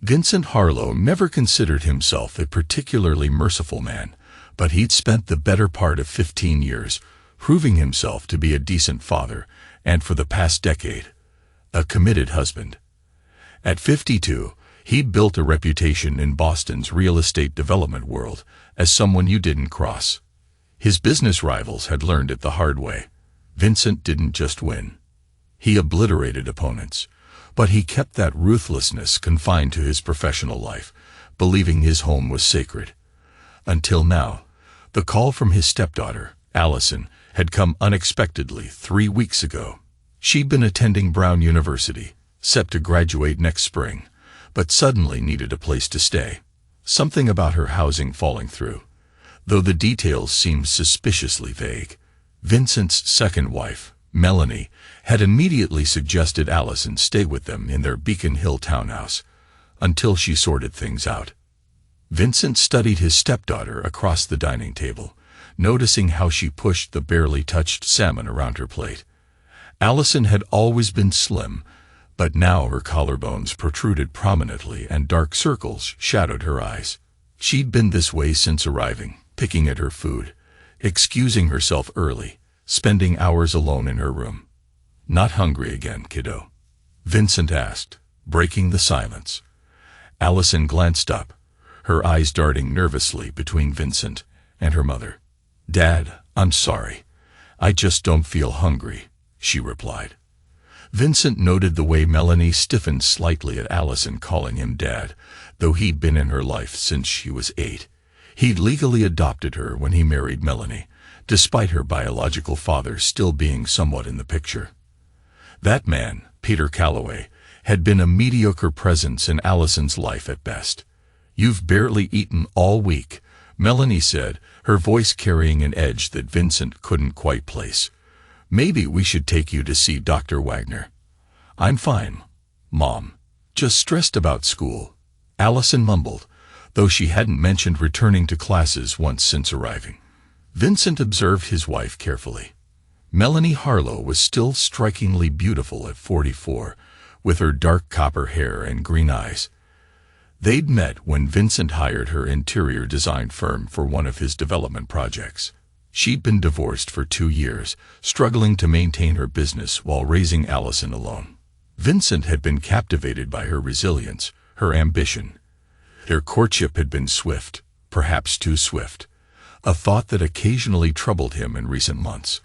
Vincent Harlow never considered himself a particularly merciful man, but he'd spent the better part of 15 years proving himself to be a decent father and, for the past decade, a committed husband. At 52, he'd built a reputation in Boston's real estate development world as someone you didn't cross. His business rivals had learned it the hard way. Vincent didn't just win. He obliterated opponents. But he kept that ruthlessness confined to his professional life, believing his home was sacred. Until now, the call from his stepdaughter, Allison, had come unexpectedly 3 weeks ago. She'd been attending Brown University, set to graduate next spring, but suddenly needed a place to stay. Something about her housing falling through, though the details seemed suspiciously vague. Vincent's second wife, Melanie, had immediately suggested Allison stay with them in their Beacon Hill townhouse until she sorted things out. Vincent studied his stepdaughter across the dining table, noticing how she pushed the barely touched salmon around her plate. Allison had always been slim, but now her collarbones protruded prominently and dark circles shadowed her eyes. She'd been this way since arriving, picking at her food, excusing herself early, spending hours alone in her room. "Not hungry again, kiddo?" Vincent asked, breaking the silence. Allison glanced up, her eyes darting nervously between Vincent and her mother. "Dad, I'm sorry. I just don't feel hungry," she replied. Vincent noted the way Melanie stiffened slightly at Allison calling him Dad, though he'd been in her life since she was 8. He'd legally adopted her when he married Melanie, despite her biological father still being somewhat in the picture. That man, Peter Calloway, had been a mediocre presence in Allison's life at best. "You've barely eaten all week," Melanie said, her voice carrying an edge that Vincent couldn't quite place. "Maybe we should take you to see Dr. Wagner." "I'm fine, Mom. Just stressed about school," Allison mumbled, though she hadn't mentioned returning to classes once since arriving. Vincent observed his wife carefully. Melanie Harlow was still strikingly beautiful at 44, with her dark copper hair and green eyes. They'd met when Vincent hired her interior design firm for one of his development projects. She'd been divorced for 2 years, struggling to maintain her business while raising Allison alone. Vincent had been captivated by her resilience, her ambition. Their courtship had been swift, perhaps too swift, a thought that occasionally troubled him in recent months.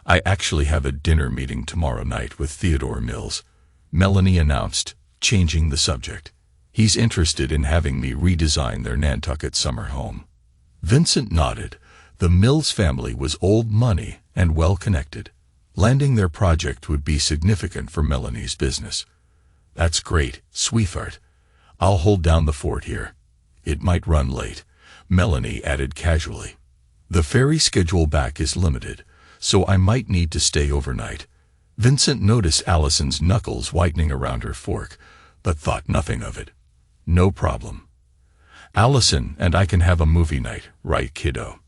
"I actually have a dinner meeting tomorrow night with Theodore Mills," Melanie announced, changing the subject. "He's interested in having me redesign their Nantucket summer home." Vincent nodded. The Mills family was old money and well-connected. Landing their project would be significant for Melanie's business. "That's great, sweetheart. I'll hold down the fort here. It might run late," Melanie added casually. "The ferry schedule back is limited, so I might need to stay overnight." Vincent noticed Allison's knuckles whitening around her fork, but thought nothing of it. "No problem. Allison and I can have a movie night, right, kiddo?"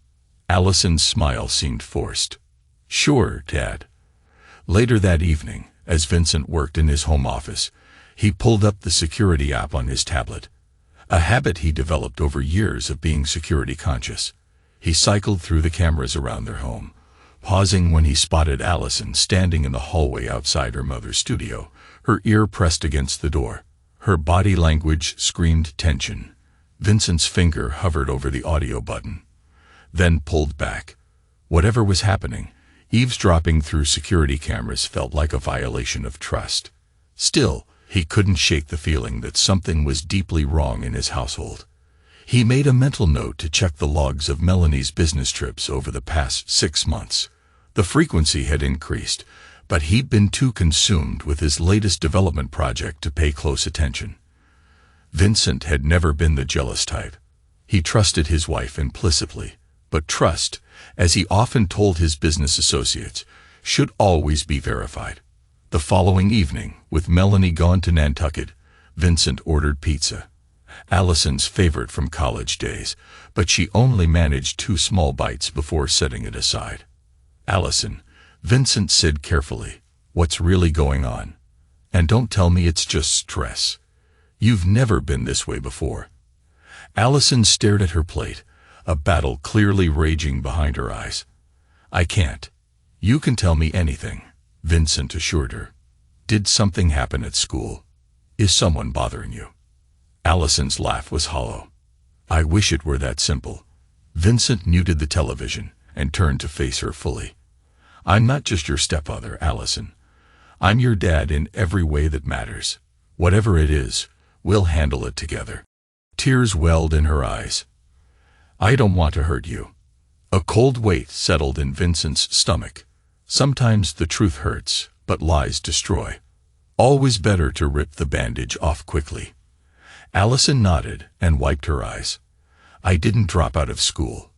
Allison's smile seemed forced. "Sure, Dad." Later that evening, as Vincent worked in his home office, he pulled up the security app on his tablet, a habit he developed over years of being security conscious. He cycled through the cameras around their home, pausing when he spotted Allison standing in the hallway outside her mother's studio, her ear pressed against the door. Her body language screamed tension. Vincent's finger hovered over the audio button, then pulled back. Whatever was happening, eavesdropping through security cameras felt like a violation of trust. Still, he couldn't shake the feeling that something was deeply wrong in his household. He made a mental note to check the logs of Melanie's business trips over the past 6 months. The frequency had increased, but he'd been too consumed with his latest development project to pay close attention. Vincent had never been the jealous type. He trusted his wife implicitly, but trust, as he often told his business associates, should always be verified. The following evening, with Melanie gone to Nantucket, Vincent ordered pizza, Allison's favorite from college days, but she only managed 2 small bites before setting it aside. "Allison," Vincent said carefully, "what's really going on? And don't tell me it's just stress. You've never been this way before. Allison stared at her plate, a battle clearly raging behind her eyes. I can't. You can tell me anything, Vincent assured her. Did something happen at school? Is someone bothering you? Allison's laugh was hollow. I wish it were that simple. Vincent muted the television and turned to face her fully. I'm not just your stepfather, Allison. I'm your dad in every way that matters. Whatever it is, we'll handle it together. Tears welled in her eyes. I don't want to hurt you. A cold weight settled in Vincent's stomach. Sometimes the truth hurts, but lies destroy. Always better to rip the bandage off quickly. Allison nodded and wiped her eyes. I didn't drop out of school.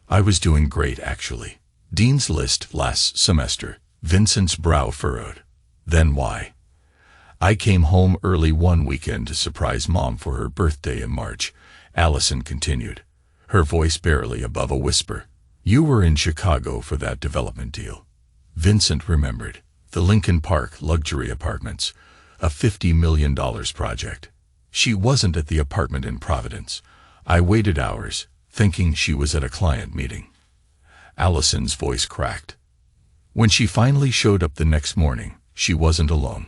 I was doing great, actually. Dean's List last semester. Vincent's brow furrowed. Then why? I came home early one weekend to surprise Mom for her birthday in March, Allison continued, her voice barely above a whisper. You were in Chicago for that development deal. Vincent remembered. The Lincoln Park luxury apartments, a $50 million project. She wasn't at the apartment in Providence. I waited hours, thinking she was at a client meeting. Allison's voice cracked. When she finally showed up the next morning, she wasn't alone.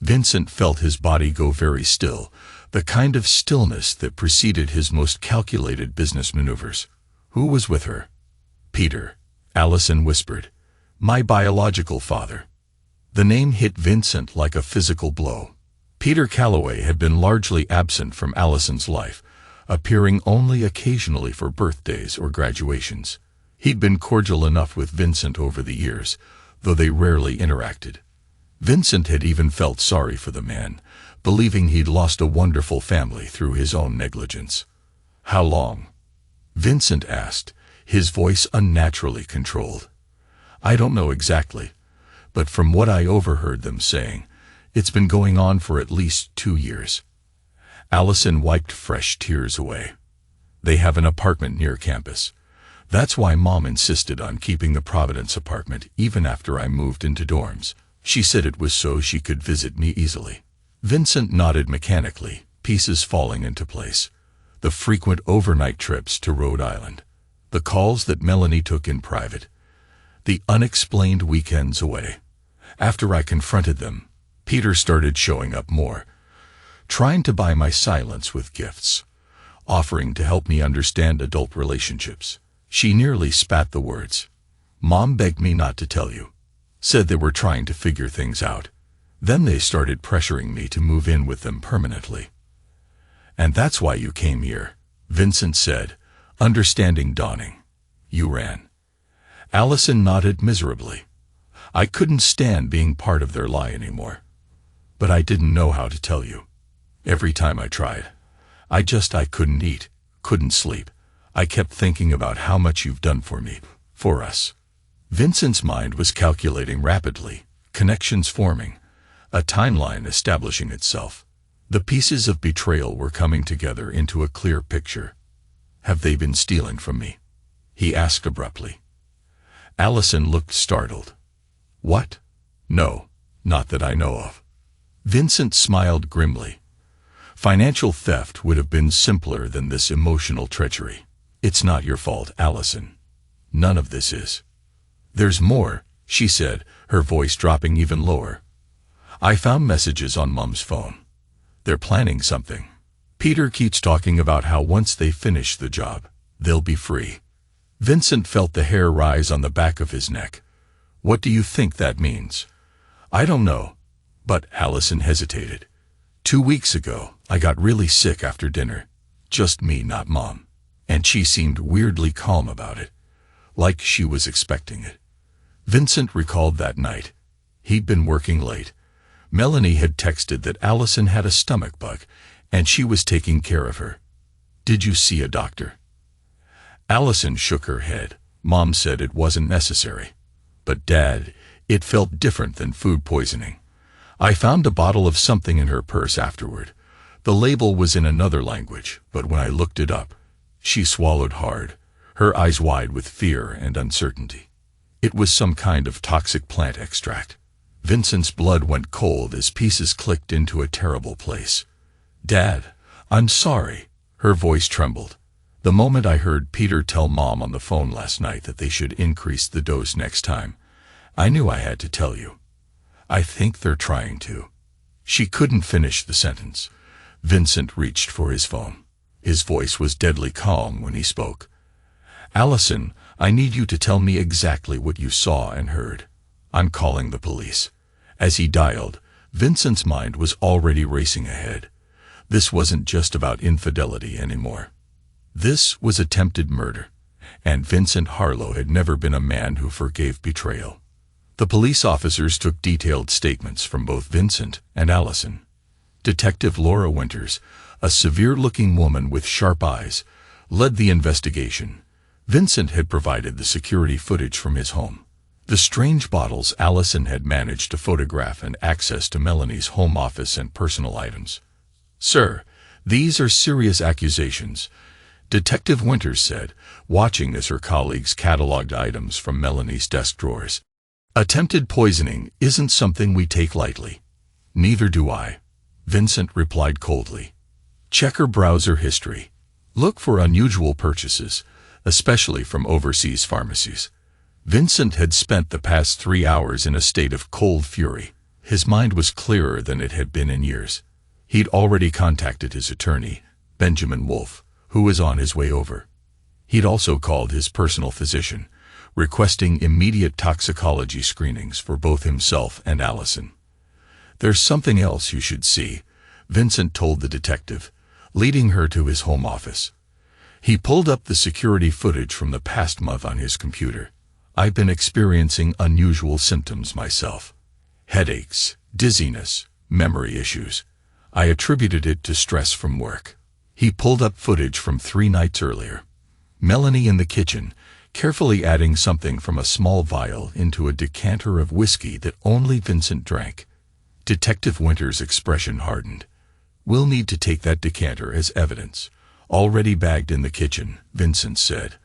Vincent felt his body go very still, the kind of stillness that preceded his most calculated business maneuvers. Who was with her? Peter, Allison whispered. My biological father. The name hit Vincent like a physical blow. Peter Calloway had been largely absent from Allison's life, appearing only occasionally for birthdays or graduations. He'd been cordial enough with Vincent over the years, though they rarely interacted. Vincent had even felt sorry for the man, believing he'd lost a wonderful family through his own negligence. How long? Vincent asked, his voice unnaturally controlled. I don't know exactly, but from what I overheard them saying, it's been going on for at least 2 years. Allison wiped fresh tears away. They have an apartment near campus. That's why Mom insisted on keeping the Providence apartment even after I moved into dorms. She said it was so she could visit me easily. Vincent nodded mechanically, pieces falling into place. The frequent overnight trips to Rhode Island. The calls that Melanie took in private. The unexplained weekends away. After I confronted them, Peter started showing up more, trying to buy my silence with gifts, offering to help me understand adult relationships. She nearly spat the words. Mom begged me not to tell you. Said they were trying to figure things out. Then they started pressuring me to move in with them permanently. And that's why you came here, Vincent said, understanding dawning. You ran. Allison nodded miserably. I couldn't stand being part of their lie anymore. But I didn't know how to tell you. Every time I tried, I couldn't eat, couldn't sleep. I kept thinking about how much you've done for me, for us. Vincent's mind was calculating rapidly, connections forming, a timeline establishing itself. The pieces of betrayal were coming together into a clear picture. Have they been stealing from me? He asked abruptly. Allison looked startled. What? No, not that I know of. Vincent smiled grimly. Financial theft would have been simpler than this emotional treachery. It's not your fault, Allison. None of this is. There's more, she said, her voice dropping even lower. I found messages on Mom's phone. They're planning something. Peter keeps talking about how once they finish the job, they'll be free. Vincent felt the hair rise on the back of his neck. What do you think that means? I don't know. But Allison hesitated. 2 weeks ago, I got really sick after dinner. Just me, not Mom. And she seemed weirdly calm about it, like she was expecting it. Vincent recalled that night. He'd been working late. Melanie had texted that Allison had a stomach bug, and she was taking care of her. Did you see a doctor? Allison shook her head. Mom said it wasn't necessary. But Dad, it felt different than food poisoning. I found a bottle of something in her purse afterward. The label was in another language, but when I looked it up, she swallowed hard, her eyes wide with fear and uncertainty. It was some kind of toxic plant extract. Vincent's blood went cold as pieces clicked into a terrible place. Dad, I'm sorry. Her voice trembled. The moment I heard Peter tell Mom on the phone last night that they should increase the dose next time, I knew I had to tell you. I think they're trying to. She couldn't finish the sentence. Vincent reached for his phone. His voice was deadly calm when he spoke. Allison, I need you to tell me exactly what you saw and heard. I'm calling the police. As he dialed, Vincent's mind was already racing ahead. This wasn't just about infidelity anymore. This was attempted murder, and Vincent Harlow had never been a man who forgave betrayal. The police officers took detailed statements from both Vincent and Allison. Detective Laura Winters, a severe-looking woman with sharp eyes, led the investigation. Vincent had provided the security footage from his home. The strange bottles Allison had managed to photograph and access to Melanie's home office and personal items. Sir, these are serious accusations, Detective Winters said, watching as her colleagues cataloged items from Melanie's desk drawers. Attempted poisoning isn't something we take lightly. Neither do I, Vincent replied coldly. Check her browser history. Look for unusual purchases, especially from overseas pharmacies. Vincent had spent the past 3 hours in a state of cold fury. His mind was clearer than it had been in years. He'd already contacted his attorney, Benjamin Wolfe, who was on his way over. He'd also called his personal physician, requesting immediate toxicology screenings for both himself and Allison. There's something else you should see, Vincent told the detective, leading her to his home office. He pulled up the security footage from the past month on his computer. I've been experiencing unusual symptoms myself. Headaches, dizziness, memory issues. I attributed it to stress from work. He pulled up footage from 3 nights earlier. Melanie in the kitchen, carefully adding something from a small vial into a decanter of whiskey that only Vincent drank. Detective Winters' expression hardened. We'll need to take that decanter as evidence. Already bagged in the kitchen, Vincent said.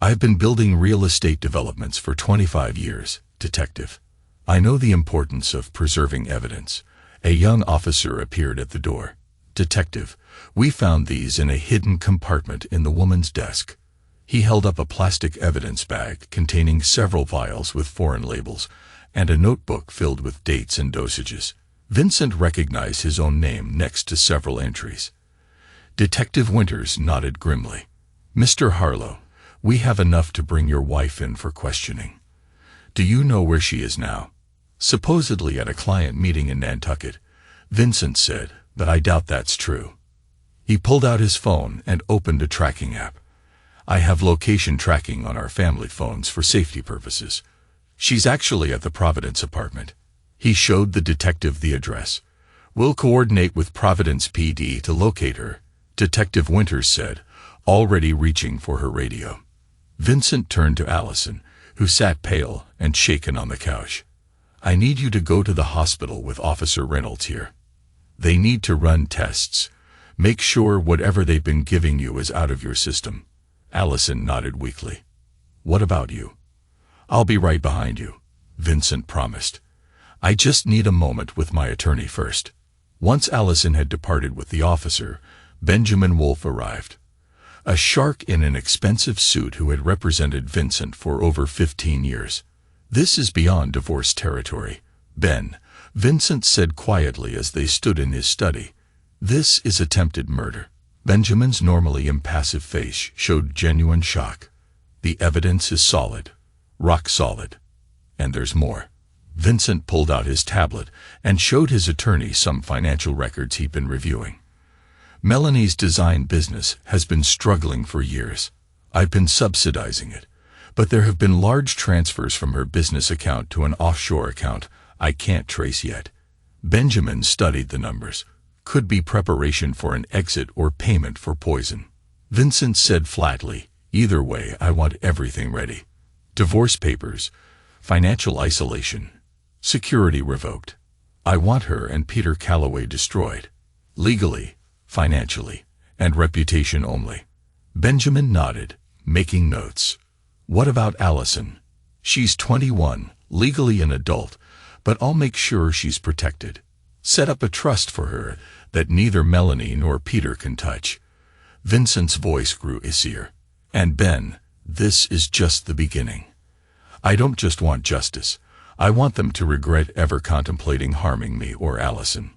I've been building real estate developments for 25 years, Detective. I know the importance of preserving evidence. A young officer appeared at the door. Detective, we found these in a hidden compartment in the woman's desk. He held up a plastic evidence bag containing several vials with foreign labels and a notebook filled with dates and dosages. Vincent recognized his own name next to several entries. Detective Winters nodded grimly. Mr. Harlow, we have enough to bring your wife in for questioning. Do you know where she is now? Supposedly at a client meeting in Nantucket, Vincent said, but I doubt that's true. He pulled out his phone and opened a tracking app. I have location tracking on our family phones for safety purposes. She's actually at the Providence apartment. He showed the detective the address. We'll coordinate with Providence PD to locate her, Detective Winters said, already reaching for her radio. Vincent turned to Allison, who sat pale and shaken on the couch. I need you to go to the hospital with Officer Reynolds here. They need to run tests. Make sure whatever they've been giving you is out of your system. Allison nodded weakly. What about you? I'll be right behind you, Vincent promised. I just need a moment with my attorney first. Once Allison had departed with the officer, Benjamin Wolfe arrived. A shark in an expensive suit who had represented Vincent for over 15 years. This is beyond divorce territory, Ben, Vincent said quietly as they stood in his study. This is attempted murder. Benjamin's normally impassive face showed genuine shock. The evidence is solid. Rock solid. And there's more. Vincent pulled out his tablet and showed his attorney some financial records he'd been reviewing. Melanie's design business has been struggling for years. I've been subsidizing it, but there have been large transfers from her business account to an offshore account I can't trace yet. Benjamin studied the numbers. Could be preparation for an exit or payment for poison. Vincent said flatly, either way, I want everything ready. Divorce papers, financial isolation, security revoked. I want her and Peter Calloway destroyed. Legally, financially, and reputation only. Benjamin nodded, making notes. What about Allison? She's 21, legally an adult, but I'll make sure she's protected. Set up a trust for her that neither Melanie nor Peter can touch. Vincent's voice grew icier. And Ben, this is just the beginning. I don't just want justice. I want them to regret ever contemplating harming me or Allison.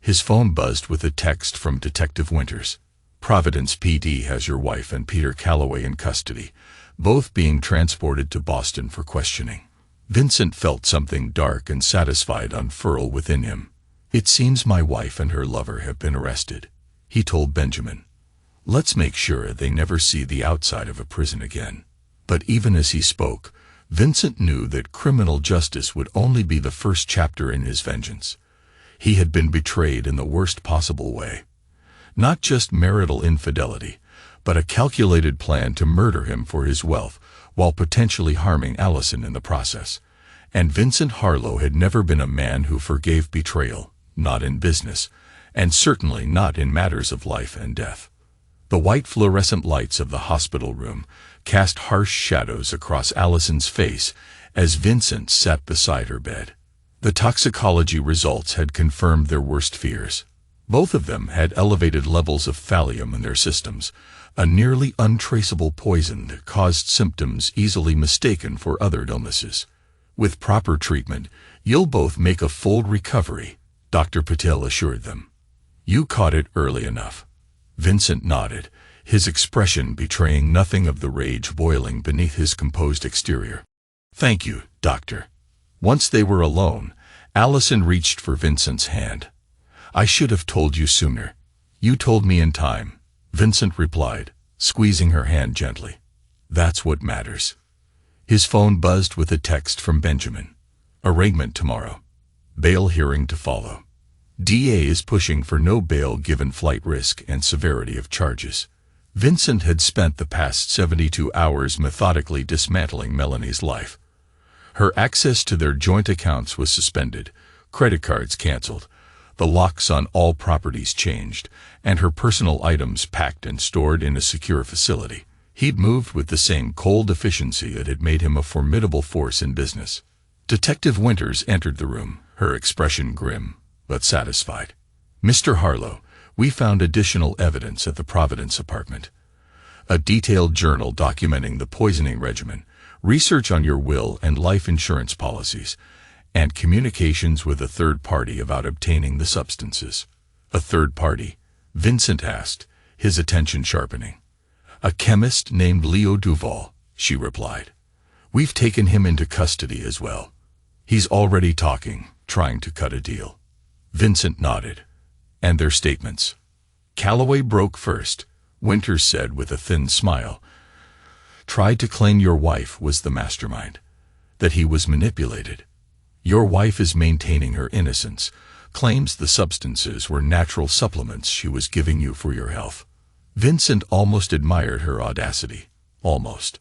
His phone buzzed with a text from Detective Winters. Providence PD has your wife and Peter Calloway in custody, both being transported to Boston for questioning. Vincent felt something dark and satisfied unfurl within him. It seems my wife and her lover have been arrested, he told Benjamin. Let's make sure they never see the outside of a prison again. But even as he spoke, Vincent knew that criminal justice would only be the first chapter in his vengeance. He had been betrayed in the worst possible way. Not just marital infidelity, but a calculated plan to murder him for his wealth, while potentially harming Allison in the process. And Vincent Harlow had never been a man who forgave betrayal, not in business, and certainly not in matters of life and death. The white fluorescent lights of the hospital room cast harsh shadows across Allison's face as Vincent sat beside her bed. The toxicology results had confirmed their worst fears. Both of them had elevated levels of thallium in their systems, a nearly untraceable poison that caused symptoms easily mistaken for other illnesses. With proper treatment, you'll both make a full recovery, Dr. Patel assured them. You caught it early enough. Vincent nodded, his expression betraying nothing of the rage boiling beneath his composed exterior. Thank you, Doctor. Once they were alone, Allison reached for Vincent's hand. I should have told you sooner. You told me in time, Vincent replied, squeezing her hand gently. That's what matters. His phone buzzed with a text from Benjamin. Arraignment tomorrow. Bail hearing to follow. DA is pushing for no bail given flight risk and severity of charges. Vincent had spent the past 72 hours methodically dismantling Melanie's life. Her access to their joint accounts was suspended, credit cards canceled, the locks on all properties changed, and her personal items packed and stored in a secure facility. He'd moved with the same cold efficiency that had made him a formidable force in business. Detective Winters entered the room, her expression grim, but satisfied. Mr. Harlow, we found additional evidence at the Providence apartment. A detailed journal documenting the poisoning regimen, research on your will and life insurance policies, and communications with a third party about obtaining the substances. A third party? Vincent asked, his attention sharpening. A chemist named Leo Duval, she replied. We've taken him into custody as well. He's already talking, trying to cut a deal. Vincent nodded. And their statements. Calloway broke first, Winters said with a thin smile. Tried to claim your wife was the mastermind, that he was manipulated. Your wife is maintaining her innocence, claims the substances were natural supplements she was giving you for your health. Vincent almost admired her audacity. Almost.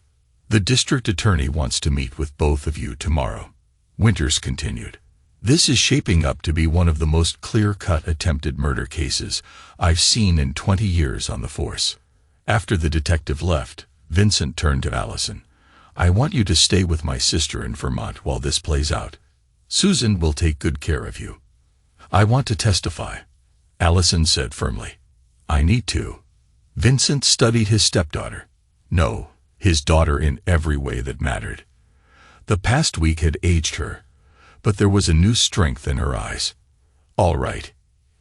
The district attorney wants to meet with both of you tomorrow. Winters continued. This is shaping up to be one of the most clear-cut attempted murder cases I've seen in 20 years on the force. After the detective left, Vincent turned to Allison. I want you to stay with my sister in Vermont while this plays out. Susan will take good care of you. I want to testify, Allison said firmly. I need to. Vincent studied his stepdaughter. No, his daughter in every way that mattered. The past week had aged her, but there was a new strength in her eyes. All right,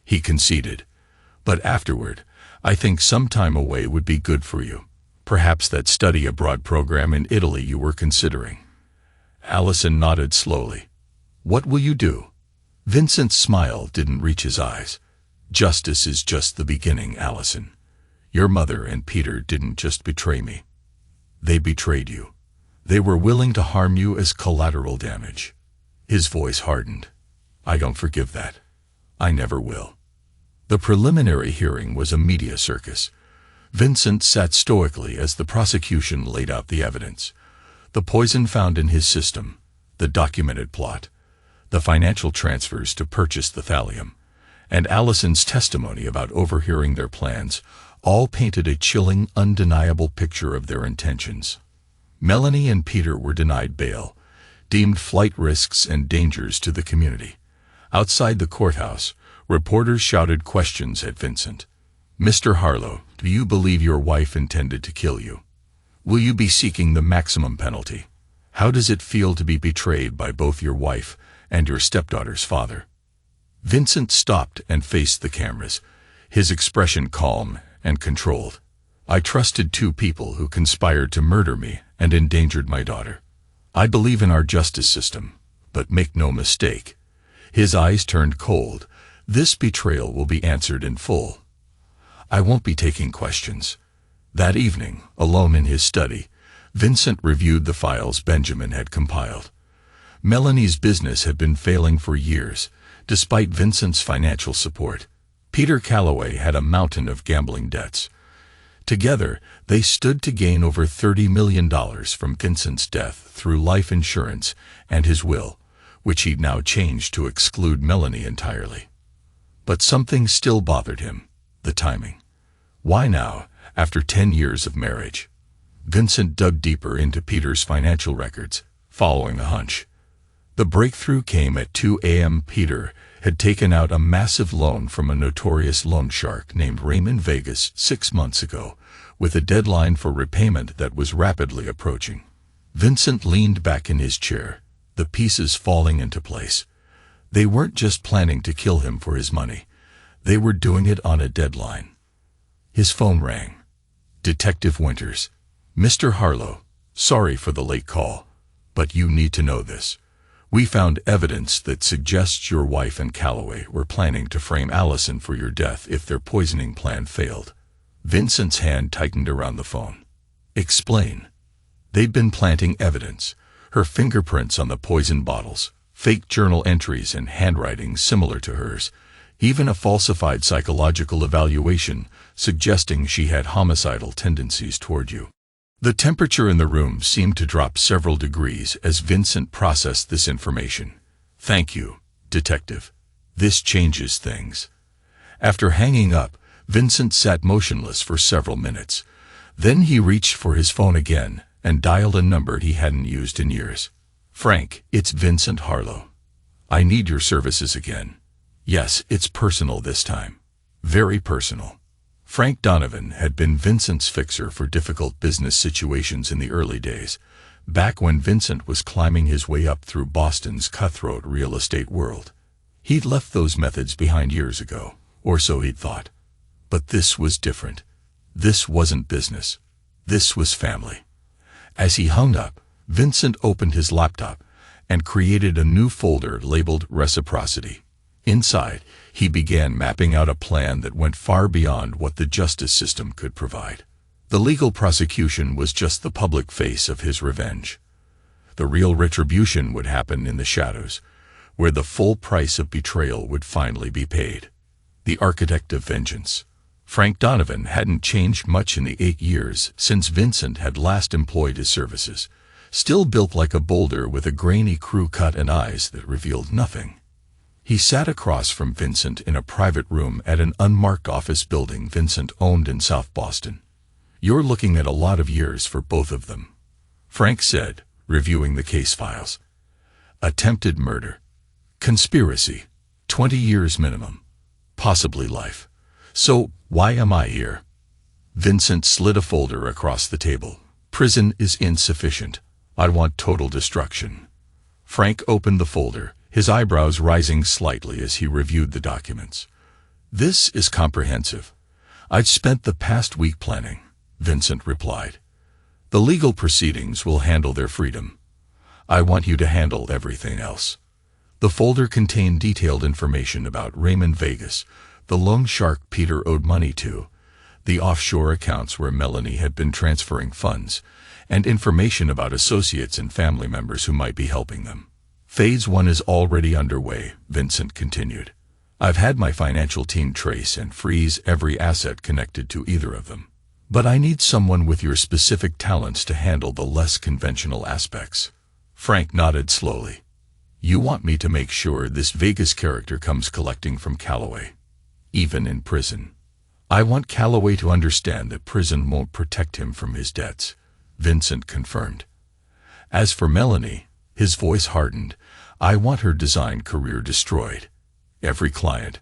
he conceded. But afterward, I think some time away would be good for you. Perhaps that study abroad program in Italy you were considering. Allison nodded slowly. What will you do? Vincent's smile didn't reach his eyes. Justice is just the beginning, Allison. Your mother and Peter didn't just betray me. They betrayed you. They were willing to harm you as collateral damage. His voice hardened. I don't forgive that. I never will. The preliminary hearing was a media circus. Vincent sat stoically as the prosecution laid out the evidence. The poison found in his system, the documented plot, the financial transfers to purchase the thallium, and Allison's testimony about overhearing their plans all painted a chilling, undeniable picture of their intentions. Melanie and Peter were denied bail, deemed flight risks and dangers to the community. Outside the courthouse, Reporters shouted questions at Vincent. "Mr. Harlow, do you believe your wife intended to kill you? Will you be seeking the maximum penalty? How does it feel to be betrayed by both your wife and your stepdaughter's father?" Vincent stopped and faced the cameras, his expression calm and controlled. "I trusted two people who conspired to murder me and endangered my daughter. I believe in our justice system, but make no mistake." His eyes turned cold. "This betrayal will be answered in full. I won't be taking questions." That evening, alone in his study, Vincent reviewed the files Benjamin had compiled. Melanie's business had been failing for years, despite Vincent's financial support. Peter Calloway had a mountain of gambling debts. Together, they stood to gain over $30 million from Vincent's death through life insurance and his will, which he'd now changed to exclude Melanie entirely. But something still bothered him: the timing. Why now, after 10 years of marriage? Vincent dug deeper into Peter's financial records, following a hunch. The breakthrough came at 2 a.m. Peter had taken out a massive loan from a notorious loan shark named Raymond Vegas 6 months ago, with a deadline for repayment that was rapidly approaching. Vincent leaned back in his chair, the pieces falling into place. They weren't just planning to kill him for his money. They were doing it on a deadline. His phone rang. "Detective Winters." "Mr. Harlow, sorry for the late call, but you need to know this. We found evidence that suggests your wife and Calloway were planning to frame Allison for your death if their poisoning plan failed." Vincent's hand tightened around the phone. "Explain." "They'd been planting evidence. Her fingerprints on the poison bottles, fake journal entries and handwriting similar to hers, even a falsified psychological evaluation suggesting she had homicidal tendencies toward you." The temperature in the room seemed to drop several degrees as Vincent processed this information. "Thank you, Detective. This changes things." After hanging up, Vincent sat motionless for several minutes. Then he reached for his phone again and dialed a number he hadn't used in years. "Frank, it's Vincent Harlow. I need your services again." "Yes, it's personal this time. Very personal." Frank Donovan had been Vincent's fixer for difficult business situations in the early days, back when Vincent was climbing his way up through Boston's cutthroat real estate world. He'd left those methods behind years ago, or so he'd thought. But this was different. This wasn't business. This was family. As he hung up, Vincent opened his laptop and created a new folder labeled Reciprocity. Inside, he began mapping out a plan that went far beyond what the justice system could provide. The legal prosecution was just the public face of his revenge. The real retribution would happen in the shadows, where the full price of betrayal would finally be paid. The architect of vengeance. Frank Donovan hadn't changed much in the 8 years since Vincent had last employed his services, still built like a boulder with a grainy crew cut and eyes that revealed nothing. He sat across from Vincent in a private room at an unmarked office building Vincent owned in South Boston. "You're looking at a lot of years for both of them," Frank said, reviewing the case files. "Attempted murder. Conspiracy. 20 years minimum. Possibly life. So, why am I here?" Vincent slid a folder across the table. "Prison is insufficient. I want total destruction." Frank opened the folder, his eyebrows rising slightly as he reviewed the documents. "This is comprehensive. I've spent the past week planning," Vincent replied. "The legal proceedings will handle their freedom. I want you to handle everything else." The folder contained detailed information about Raymond Vegas, the loan shark Peter owed money to, the offshore accounts where Melanie had been transferring funds, and information about associates and family members who might be helping them. "Phase 1 is already underway," Vincent continued. "I've had my financial team trace and freeze every asset connected to either of them. But I need someone with your specific talents to handle the less conventional aspects." Frank nodded slowly. "You want me to make sure this Vegas character comes collecting from Calloway, even in prison." "I want Calloway to understand that prison won't protect him from his debts," Vincent confirmed. "As for Melanie," his voice hardened, "I want her design career destroyed. Every client,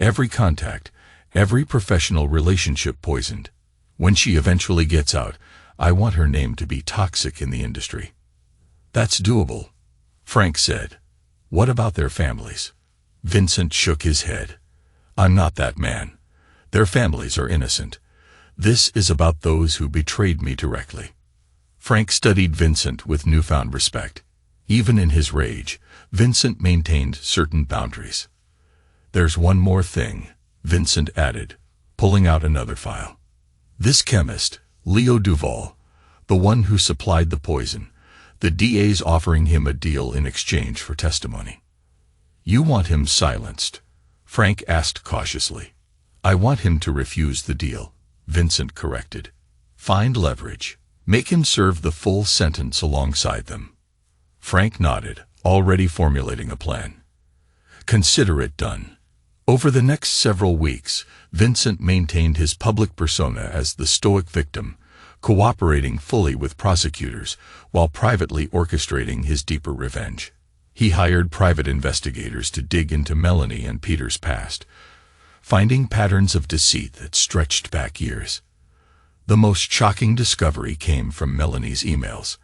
Every contact, every professional relationship poisoned. When she eventually gets out, I want her name to be toxic in the industry." "That's doable," Frank said. "What about their families?" Vincent shook his head. "I'm not that man. Their families are innocent. This is about those who betrayed me directly." Frank studied Vincent with newfound respect. Even in his rage, Vincent maintained certain boundaries. "There's one more thing," Vincent added, pulling out another file. "This chemist, Leo Duval, the one who supplied the poison, the DA's offering him a deal in exchange for testimony." "You want him silenced?" Frank asked cautiously. "I want him to refuse the deal," Vincent corrected. "Find leverage. Make him serve the full sentence alongside them." Frank nodded, already formulating a plan. "Consider it done." Over the next several weeks, Vincent maintained his public persona as the stoic victim, cooperating fully with prosecutors while privately orchestrating his deeper revenge. He hired private investigators to dig into Melanie and Peter's past, finding patterns of deceit that stretched back years. The most shocking discovery came from Melanie's emails.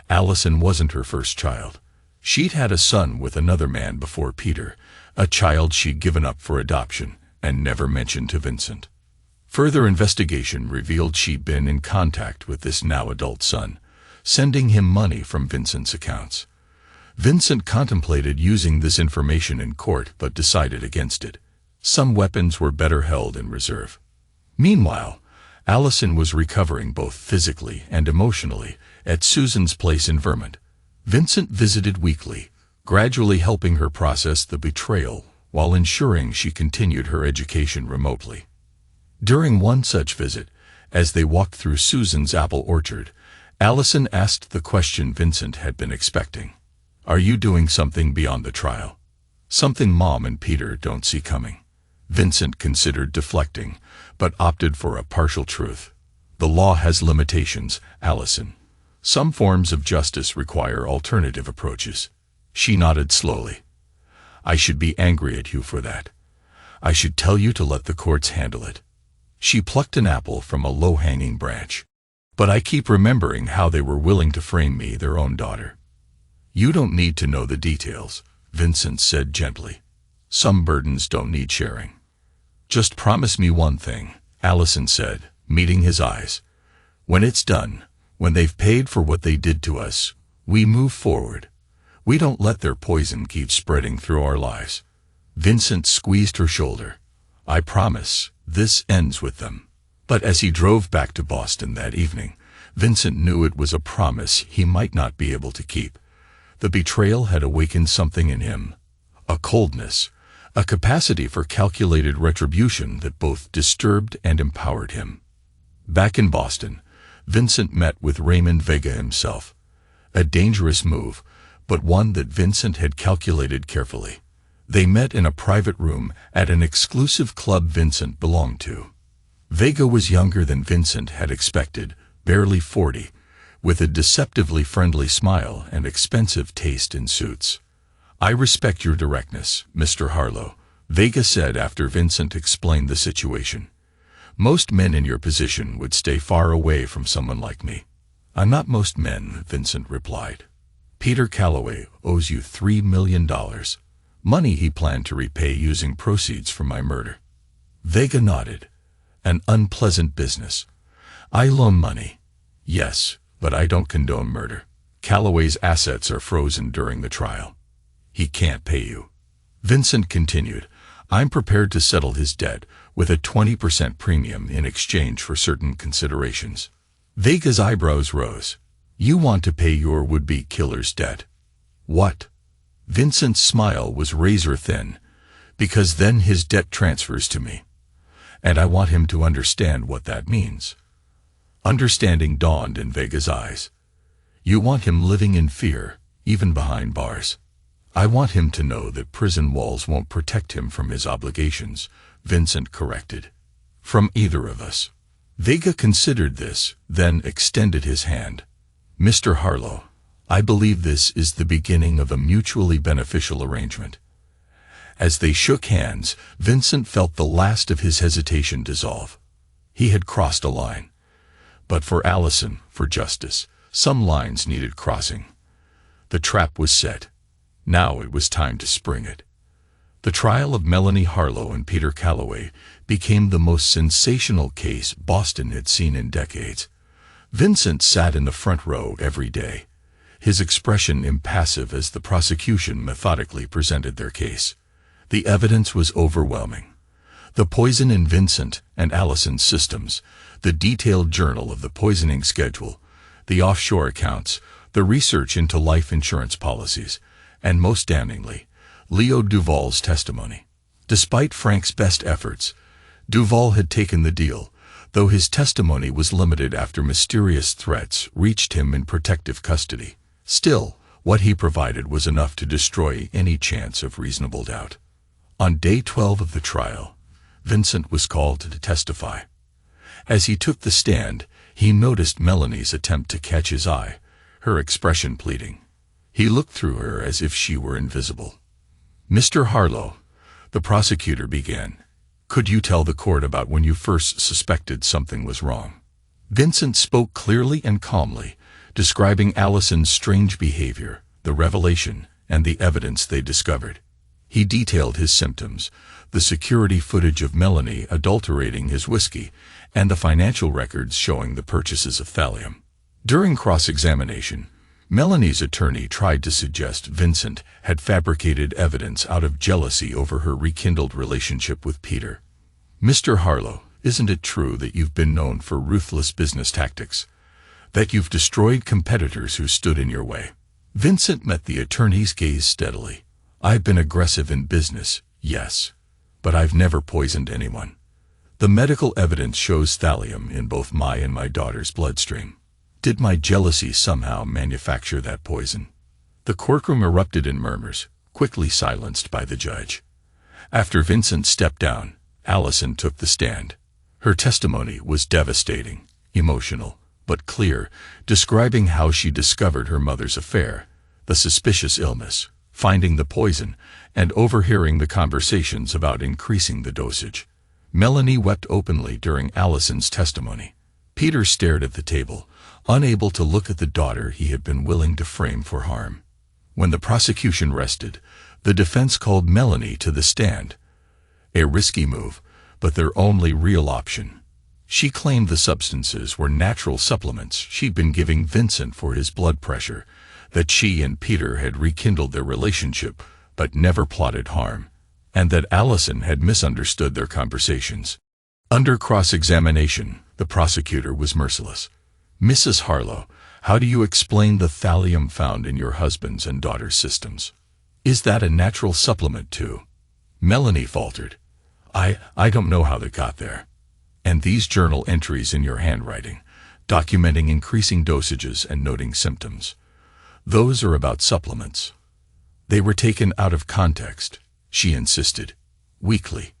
Allison wasn't her first child. She'd had a son with another man before Peter, a child she'd given up for adoption and never mentioned to Vincent. Further investigation revealed she'd been in contact with this now adult son, sending him money from Vincent's accounts. Vincent contemplated using this information in court but decided against it. Some weapons were better held in reserve. Meanwhile, Allison was recovering both physically and emotionally at Susan's place in Vermont. Vincent visited weekly, gradually helping her process the betrayal while ensuring she continued her education remotely. During one such visit, as they walked through Susan's apple orchard, Allison asked the question Vincent had been expecting. "Are you doing something beyond the trial? Something Mom and Peter don't see coming?" Vincent considered deflecting, but opted for a partial truth. "The law has limitations, Allison. Some forms of justice require alternative approaches." She nodded slowly. "I should be angry at you for that. I should tell you to let the courts handle it." She plucked an apple from a low-hanging branch. "But I keep remembering how they were willing to frame me, their own daughter." "You don't need to know the details," Vincent said gently. "Some burdens don't need sharing." "Just promise me one thing," Allison said, meeting his eyes. "When it's done, when they've paid for what they did to us, we move forward. We don't let their poison keep spreading through our lives." Vincent squeezed her shoulder. "I promise, this ends with them." But as he drove back to Boston that evening, Vincent knew it was a promise he might not be able to keep. The betrayal had awakened something in him, a coldness, a capacity for calculated retribution that both disturbed and empowered him. Back in Boston, Vincent met with Raymond Vega himself. A dangerous move, but one that Vincent had calculated carefully. They met in a private room at an exclusive club Vincent belonged to. Vega was younger than Vincent had expected, barely 40, with a deceptively friendly smile and expensive taste in suits. "I respect your directness, Mr. Harlow," Vega said after Vincent explained the situation. "Most men in your position would stay far away from someone like me." "I'm not most men," Vincent replied. "Peter Calloway owes you $3 million, money he planned to repay using proceeds from my murder." Vega nodded. "An unpleasant business. I loan money. Yes, but I don't condone murder. Calloway's assets are frozen during the trial. He can't pay you." Vincent continued, "I'm prepared to settle his debt with a 20% premium in exchange for certain considerations." Vega's eyebrows rose. "You want to pay your would-be killer's debt?" "What?" Vincent's smile was razor thin. "Because then his debt transfers to me. And I want him to understand what that means." Understanding dawned in Vega's eyes. "You want him living in fear, even behind bars." "I want him to know that prison walls won't protect him from his obligations," Vincent corrected. "From either of us." Vega considered this, then extended his hand. "Mr. Harlow, I believe this is the beginning of a mutually beneficial arrangement. As they shook hands, Vincent felt the last of his hesitation dissolve. He had crossed a line. But for Allison, for justice, some lines needed crossing. The trap was set. Now it was time to spring it. The trial of Melanie Harlow and Peter Calloway became the most sensational case Boston had seen in decades. Vincent sat in the front row every day, his expression impassive as the prosecution methodically presented their case. The evidence was overwhelming. The poison in Vincent and Allison's systems, the detailed journal of the poisoning schedule, the offshore accounts, the research into life insurance policies, and most damningly, Leo Duval's testimony. Despite Frank's best efforts, Duval had taken the deal, though his testimony was limited after mysterious threats reached him in protective custody. Still, what he provided was enough to destroy any chance of reasonable doubt. On day 12 of the trial, Vincent was called to testify. As he took the stand, he noticed Melanie's attempt to catch his eye, her expression pleading. He looked through her as if she were invisible. "Mr. Harlow," the prosecutor began, "could you tell the court about when you first suspected something was wrong?" Vincent spoke clearly and calmly, describing Allison's strange behavior, the revelation, and the evidence they discovered. He detailed his symptoms, the security footage of Melanie adulterating his whiskey, and the financial records showing the purchases of thallium. During cross-examination, Melanie's attorney tried to suggest Vincent had fabricated evidence out of jealousy over her rekindled relationship with Peter. "Mr. Harlow, isn't it true that you've been known for ruthless business tactics? That you've destroyed competitors who stood in your way?" Vincent met the attorney's gaze steadily. "I've been aggressive in business, yes, but I've never poisoned anyone. The medical evidence shows thallium in both my and my daughter's bloodstream. Did my jealousy somehow manufacture that poison?" The courtroom erupted in murmurs, quickly silenced by the judge. After Vincent stepped down, Allison took the stand. Her testimony was devastating, emotional, but clear, describing how she discovered her mother's affair, the suspicious illness, finding the poison, and overhearing the conversations about increasing the dosage. Melanie wept openly during Allison's testimony. Peter stared at the table, unable to look at the daughter he had been willing to frame for harm. When the prosecution rested, the defense called Melanie to the stand. A risky move, but their only real option. She claimed the substances were natural supplements she'd been giving Vincent for his blood pressure, that she and Peter had rekindled their relationship but never plotted harm, and that Allison had misunderstood their conversations. Under cross-examination, the prosecutor was merciless. "Mrs. Harlow, how do you explain the thallium found in your husband's and daughter's systems? Is that a natural supplement too?" Melanie faltered. I don't know how they got there. And these journal entries in your handwriting, documenting increasing dosages and noting symptoms. Those are about supplements. They were taken out of context, she insisted, weakly.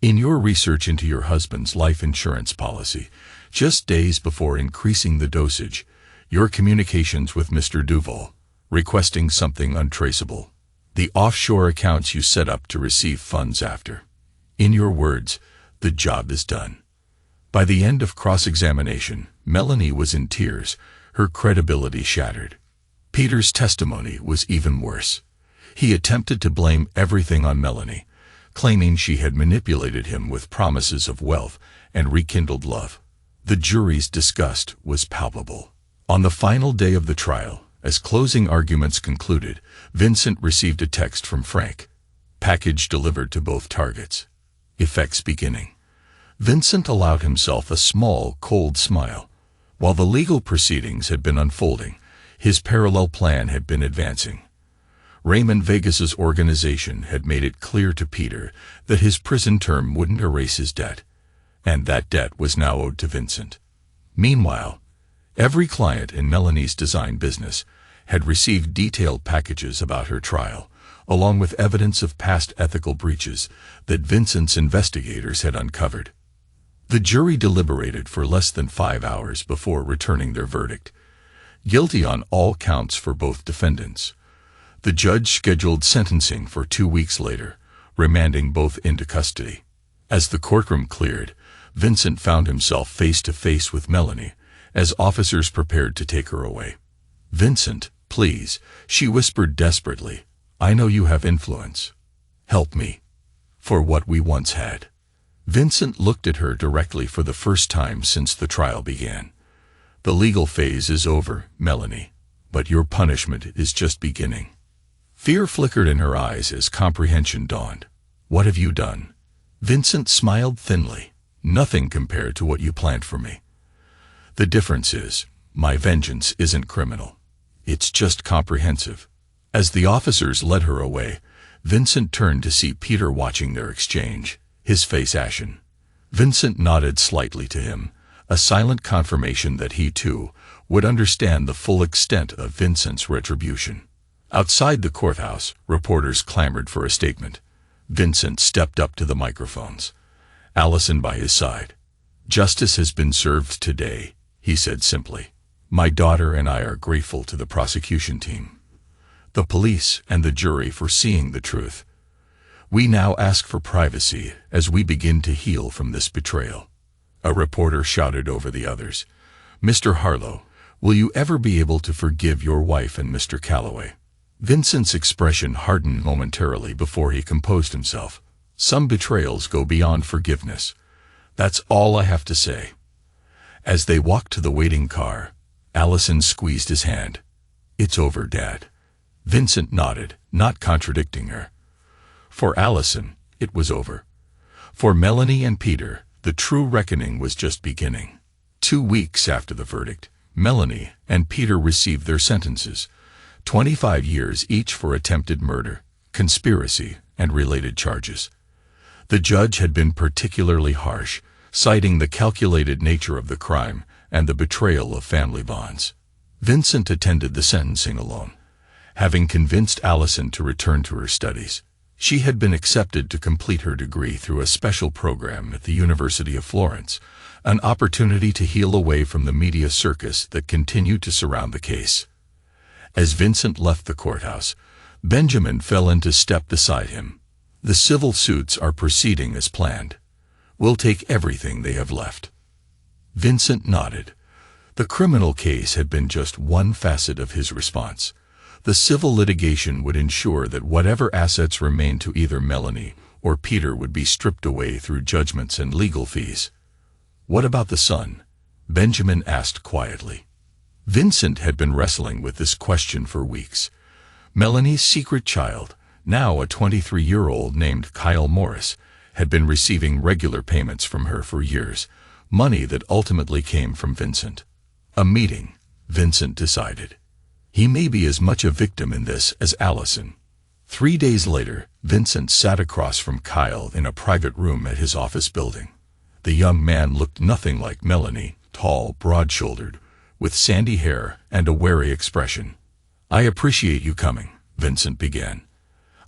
In your research into your husband's life insurance policy, just days before increasing the dosage, your communications with Mr. Duval, requesting something untraceable, the offshore accounts you set up to receive funds after. In your words, the job is done. By the end of cross-examination, Melanie was in tears, her credibility shattered. Peter's testimony was even worse. He attempted to blame everything on Melanie, claiming she had manipulated him with promises of wealth and rekindled love. The jury's disgust was palpable. On the final day of the trial, as closing arguments concluded, Vincent received a text from Frank. Package delivered to both targets. Effects beginning. Vincent allowed himself a small, cold smile. While the legal proceedings had been unfolding, his parallel plan had been advancing. Raymond Vegas's organization had made it clear to Peter that his prison term wouldn't erase his debt, and that debt was now owed to Vincent. Meanwhile, every client in Melanie's design business had received detailed packages about her trial, along with evidence of past ethical breaches that Vincent's investigators had uncovered. The jury deliberated for less than 5 hours before returning their verdict. Guilty on all counts for both defendants. The judge scheduled sentencing for 2 weeks later, remanding both into custody. As the courtroom cleared, Vincent found himself face to face with Melanie, as officers prepared to take her away. "Vincent, please," she whispered desperately. "I know you have influence. Help me. For what we once had." Vincent looked at her directly for the first time since the trial began. "The legal phase is over, Melanie, but your punishment is just beginning." Fear flickered in her eyes as comprehension dawned. "What have you done?" Vincent smiled thinly. "Nothing compared to what you planned for me. The difference is, my vengeance isn't criminal. It's just comprehensive." As the officers led her away, Vincent turned to see Peter watching their exchange, his face ashen. Vincent nodded slightly to him, a silent confirmation that he, too, would understand the full extent of Vincent's retribution. Outside the courthouse, reporters clamored for a statement. Vincent stepped up to the microphones, Allison by his side. "Justice has been served today," he said simply. "My daughter and I are grateful to the prosecution team, the police, and the jury for seeing the truth. We now ask for privacy as we begin to heal from this betrayal." A reporter shouted over the others, "Mr. Harlow, will you ever be able to forgive your wife and Mr. Calloway?" Vincent's expression hardened momentarily before he composed himself. "Some betrayals go beyond forgiveness. That's all I have to say." As they walked to the waiting car, Allison squeezed his hand. "It's over, Dad." Vincent nodded, not contradicting her. For Allison, it was over. For Melanie and Peter, the true reckoning was just beginning. 2 weeks after the verdict, Melanie and Peter received their sentences, 25 years each for attempted murder, conspiracy, and related charges. The judge had been particularly harsh, citing the calculated nature of the crime and the betrayal of family bonds. Vincent attended the sentencing alone, having convinced Allison to return to her studies. She had been accepted to complete her degree through a special program at the University of Florence, an opportunity to heal away from the media circus that continued to surround the case. As Vincent left the courthouse, Benjamin fell into step beside him. "The civil suits are proceeding as planned. We'll take everything they have left." Vincent nodded. The criminal case had been just one facet of his response. The civil litigation would ensure that whatever assets remained to either Melanie or Peter would be stripped away through judgments and legal fees. "What about the son?" Benjamin asked quietly. Vincent had been wrestling with this question for weeks. Melanie's secret child, now a 23-year-old named Kyle Morris, had been receiving regular payments from her for years, money that ultimately came from Vincent. A meeting, Vincent decided. He may be as much a victim in this as Allison. 3 days later, Vincent sat across from Kyle in a private room at his office building. The young man looked nothing like Melanie, tall, broad-shouldered, with sandy hair and a wary expression. "I appreciate you coming," Vincent began.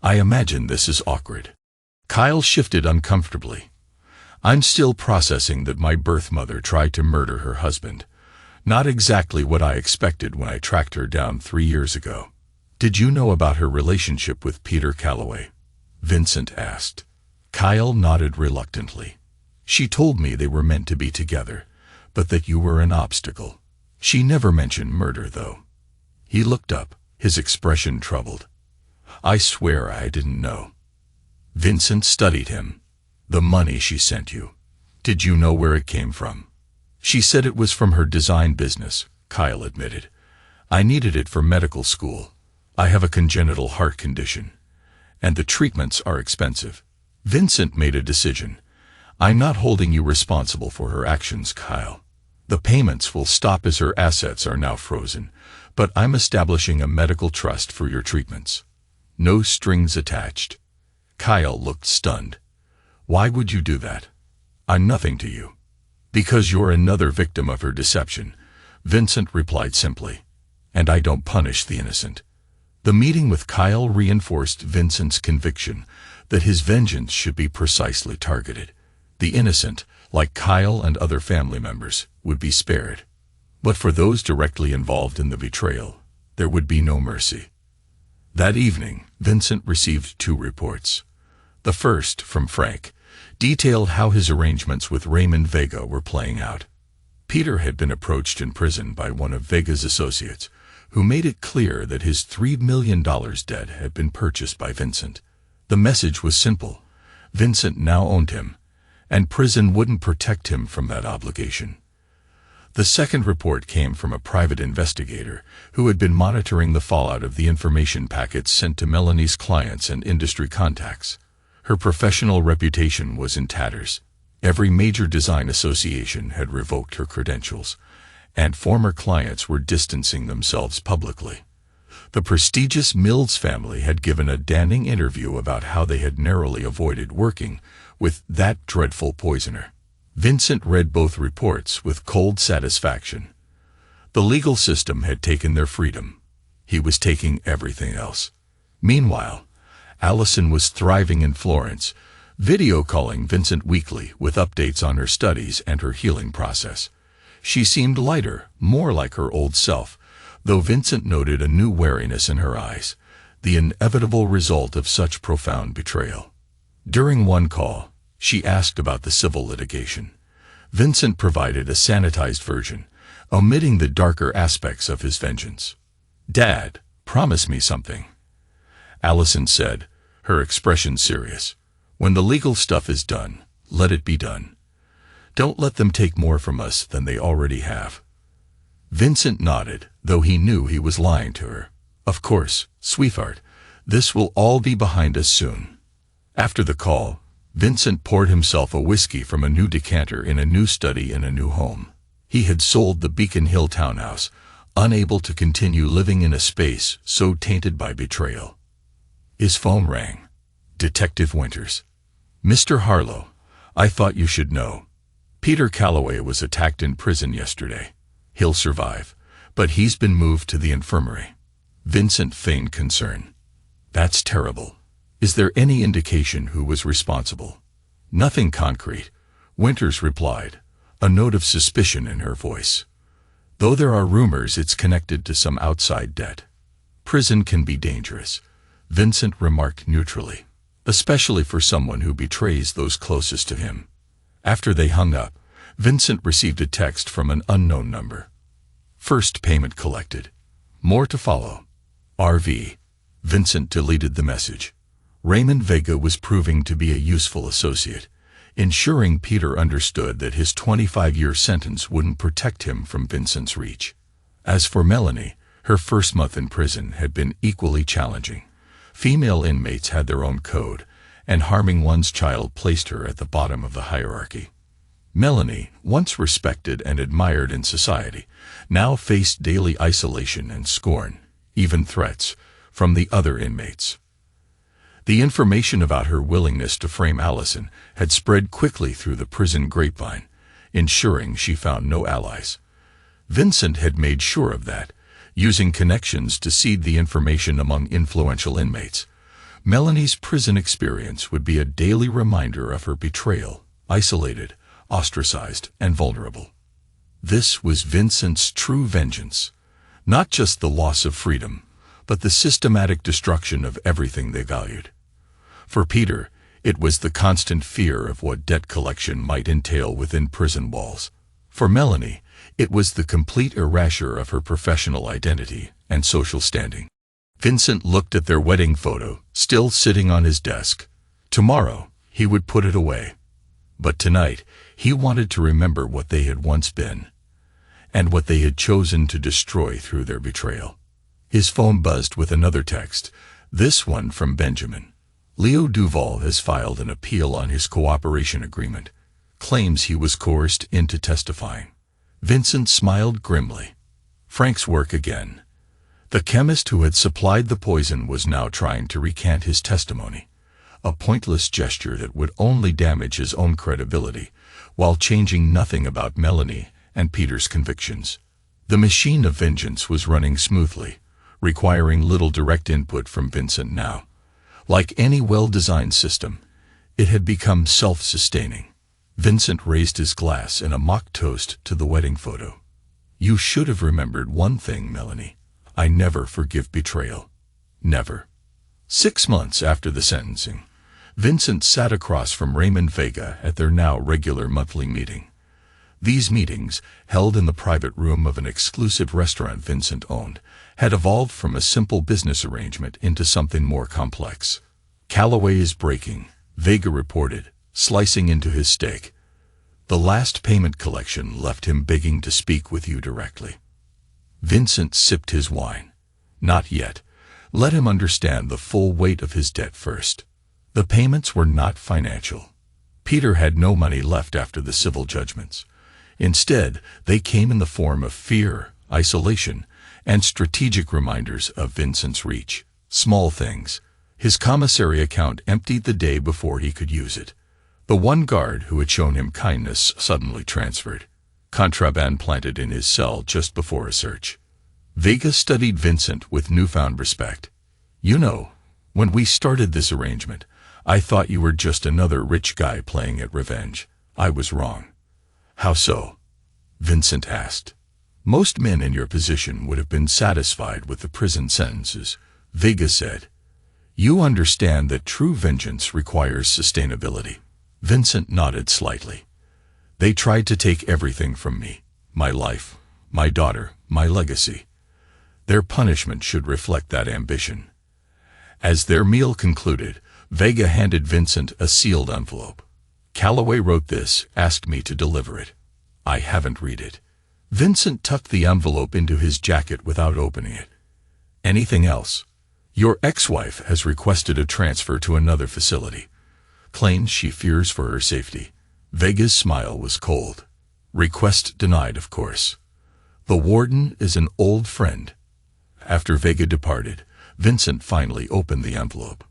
"I imagine this is awkward." Kyle shifted uncomfortably. "I'm still processing that my birth mother tried to murder her husband. Not exactly what I expected when I tracked her down 3 years ago." "Did you know about her relationship with Peter Calloway?" Vincent asked. Kyle nodded reluctantly. "She told me they were meant to be together, but that you were an obstacle. She never mentioned murder, though." He looked up, his expression troubled. "I swear I didn't know." Vincent studied him. "The money she sent you. Did you know where it came from?" "She said it was from her design business," Kyle admitted. "I needed it for medical school. I have a congenital heart condition, and the treatments are expensive." Vincent made a decision. "I'm not holding you responsible for her actions, Kyle. The payments will stop as her assets are now frozen, but I'm establishing a medical trust for your treatments. No strings attached." Kyle looked stunned. "Why would you do that? I'm nothing to you." "Because you're another victim of her deception," Vincent replied simply. "And I don't punish the innocent." The meeting with Kyle reinforced Vincent's conviction that his vengeance should be precisely targeted. The innocent, like Kyle and other family members, would be spared. But for those directly involved in the betrayal, there would be no mercy. That evening, Vincent received 2 reports. The first, from Frank, detailed how his arrangements with Raymond Vega were playing out. Peter had been approached in prison by one of Vega's associates, who made it clear that his $3 million debt had been purchased by Vincent. The message was simple: Vincent now owned him, and prison wouldn't protect him from that obligation. The second report came from a private investigator who had been monitoring the fallout of the information packets sent to Melanie's clients and industry contacts. Her professional reputation was in tatters. Every major design association had revoked her credentials, and former clients were distancing themselves publicly. The prestigious Mills family had given a damning interview about how they had narrowly avoided working with that dreadful poisoner. Vincent read both reports with cold satisfaction. The legal system had taken their freedom. He was taking everything else. Meanwhile, Allison was thriving in Florence, video calling Vincent weekly with updates on her studies and her healing process. She seemed lighter, more like her old self, though Vincent noted a new wariness in her eyes, the inevitable result of such profound betrayal. During one call, she asked about the civil litigation. Vincent provided a sanitized version, omitting the darker aspects of his vengeance. "Dad, promise me something," Allison said, her expression serious. "When the legal stuff is done, let it be done. Don't let them take more from us than they already have." Vincent nodded, though he knew he was lying to her. "Of course, sweetheart. This will all be behind us soon." After the call, Vincent poured himself a whiskey from a new decanter in a new study in a new home. He had sold the Beacon Hill townhouse, unable to continue living in a space so tainted by betrayal. His phone rang. Detective Winters. "Mr. Harlow, I thought you should know. Peter Calloway was attacked in prison yesterday. He'll survive, but he's been moved to the infirmary." Vincent feigned concern. "That's terrible. Is there any indication who was responsible?" "Nothing concrete," Winters replied, a note of suspicion in her voice. "Though there are rumors it's connected to some outside debt." "Prison can be dangerous," Vincent remarked neutrally, "especially for someone who betrays those closest to him." After they hung up, Vincent received a text from an unknown number. "First payment collected. More to follow. RV." Vincent deleted the message. Raymond Vega was proving to be a useful associate, ensuring Peter understood that his 25-year sentence wouldn't protect him from Vincent's reach. As for Melanie, her first month in prison had been equally challenging. Female inmates had their own code, and harming one's child placed her at the bottom of the hierarchy. Melanie, once respected and admired in society, now faced daily isolation and scorn, even threats, from the other inmates. The information about her willingness to frame Allison had spread quickly through the prison grapevine, ensuring she found no allies. Vincent had made sure of that, using connections to seed the information among influential inmates. Melanie's prison experience would be a daily reminder of her betrayal, isolated, ostracized, and vulnerable. This was Vincent's true vengeance, not just the loss of freedom, but the systematic destruction of everything they valued. For Peter, it was the constant fear of what debt collection might entail within prison walls. For Melanie, it was the complete erasure of her professional identity and social standing. Vincent looked at their wedding photo, still sitting on his desk. Tomorrow, he would put it away. But tonight, he wanted to remember what they had once been, and what they had chosen to destroy through their betrayal. His phone buzzed with another text, this one from Benjamin. "Leo Duval has filed an appeal on his cooperation agreement. Claims he was coerced into testifying." Vincent smiled grimly. Frank's work again. The chemist who had supplied the poison was now trying to recant his testimony, a pointless gesture that would only damage his own credibility, while changing nothing about Melanie and Peter's convictions. The machine of vengeance was running smoothly, requiring little direct input from Vincent now. Like any well-designed system, it had become self-sustaining. Vincent raised his glass in a mock toast to the wedding photo. "You should have remembered one thing, Melanie. I never forgive betrayal. Never." 6 months after the sentencing, Vincent sat across from Raymond Vega at their now regular monthly meeting. These meetings, held in the private room of an exclusive restaurant Vincent owned, had evolved from a simple business arrangement into something more complex. "Callaway is breaking," Vega reported, slicing into his steak. "The last payment collection left him begging to speak with you directly." Vincent sipped his wine. "Not yet. Let him understand the full weight of his debt first." The payments were not financial. Peter had no money left after the civil judgments. Instead, they came in the form of fear, isolation, and strategic reminders of Vincent's reach. Small things. His commissary account emptied the day before he could use it. The one guard who had shown him kindness suddenly transferred. Contraband planted in his cell just before a search. Vega studied Vincent with newfound respect. "You know, when we started this arrangement, I thought you were just another rich guy playing at revenge. I was wrong." "How so?" Vincent asked. "Most men in your position would have been satisfied with the prison sentences," Vega said. "You understand that true vengeance requires sustainability." Vincent nodded slightly. "They tried to take everything from me, my life, my daughter, my legacy. Their punishment should reflect that ambition." As their meal concluded, Vega handed Vincent a sealed envelope. "Callaway wrote this, asked me to deliver it. I haven't read it." Vincent tucked the envelope into his jacket without opening it. "Anything else?" "Your ex-wife has requested a transfer to another facility. Claims she fears for her safety." Vega's smile was cold. "Request denied, of course. The warden is an old friend." After Vega departed, Vincent finally opened the envelope.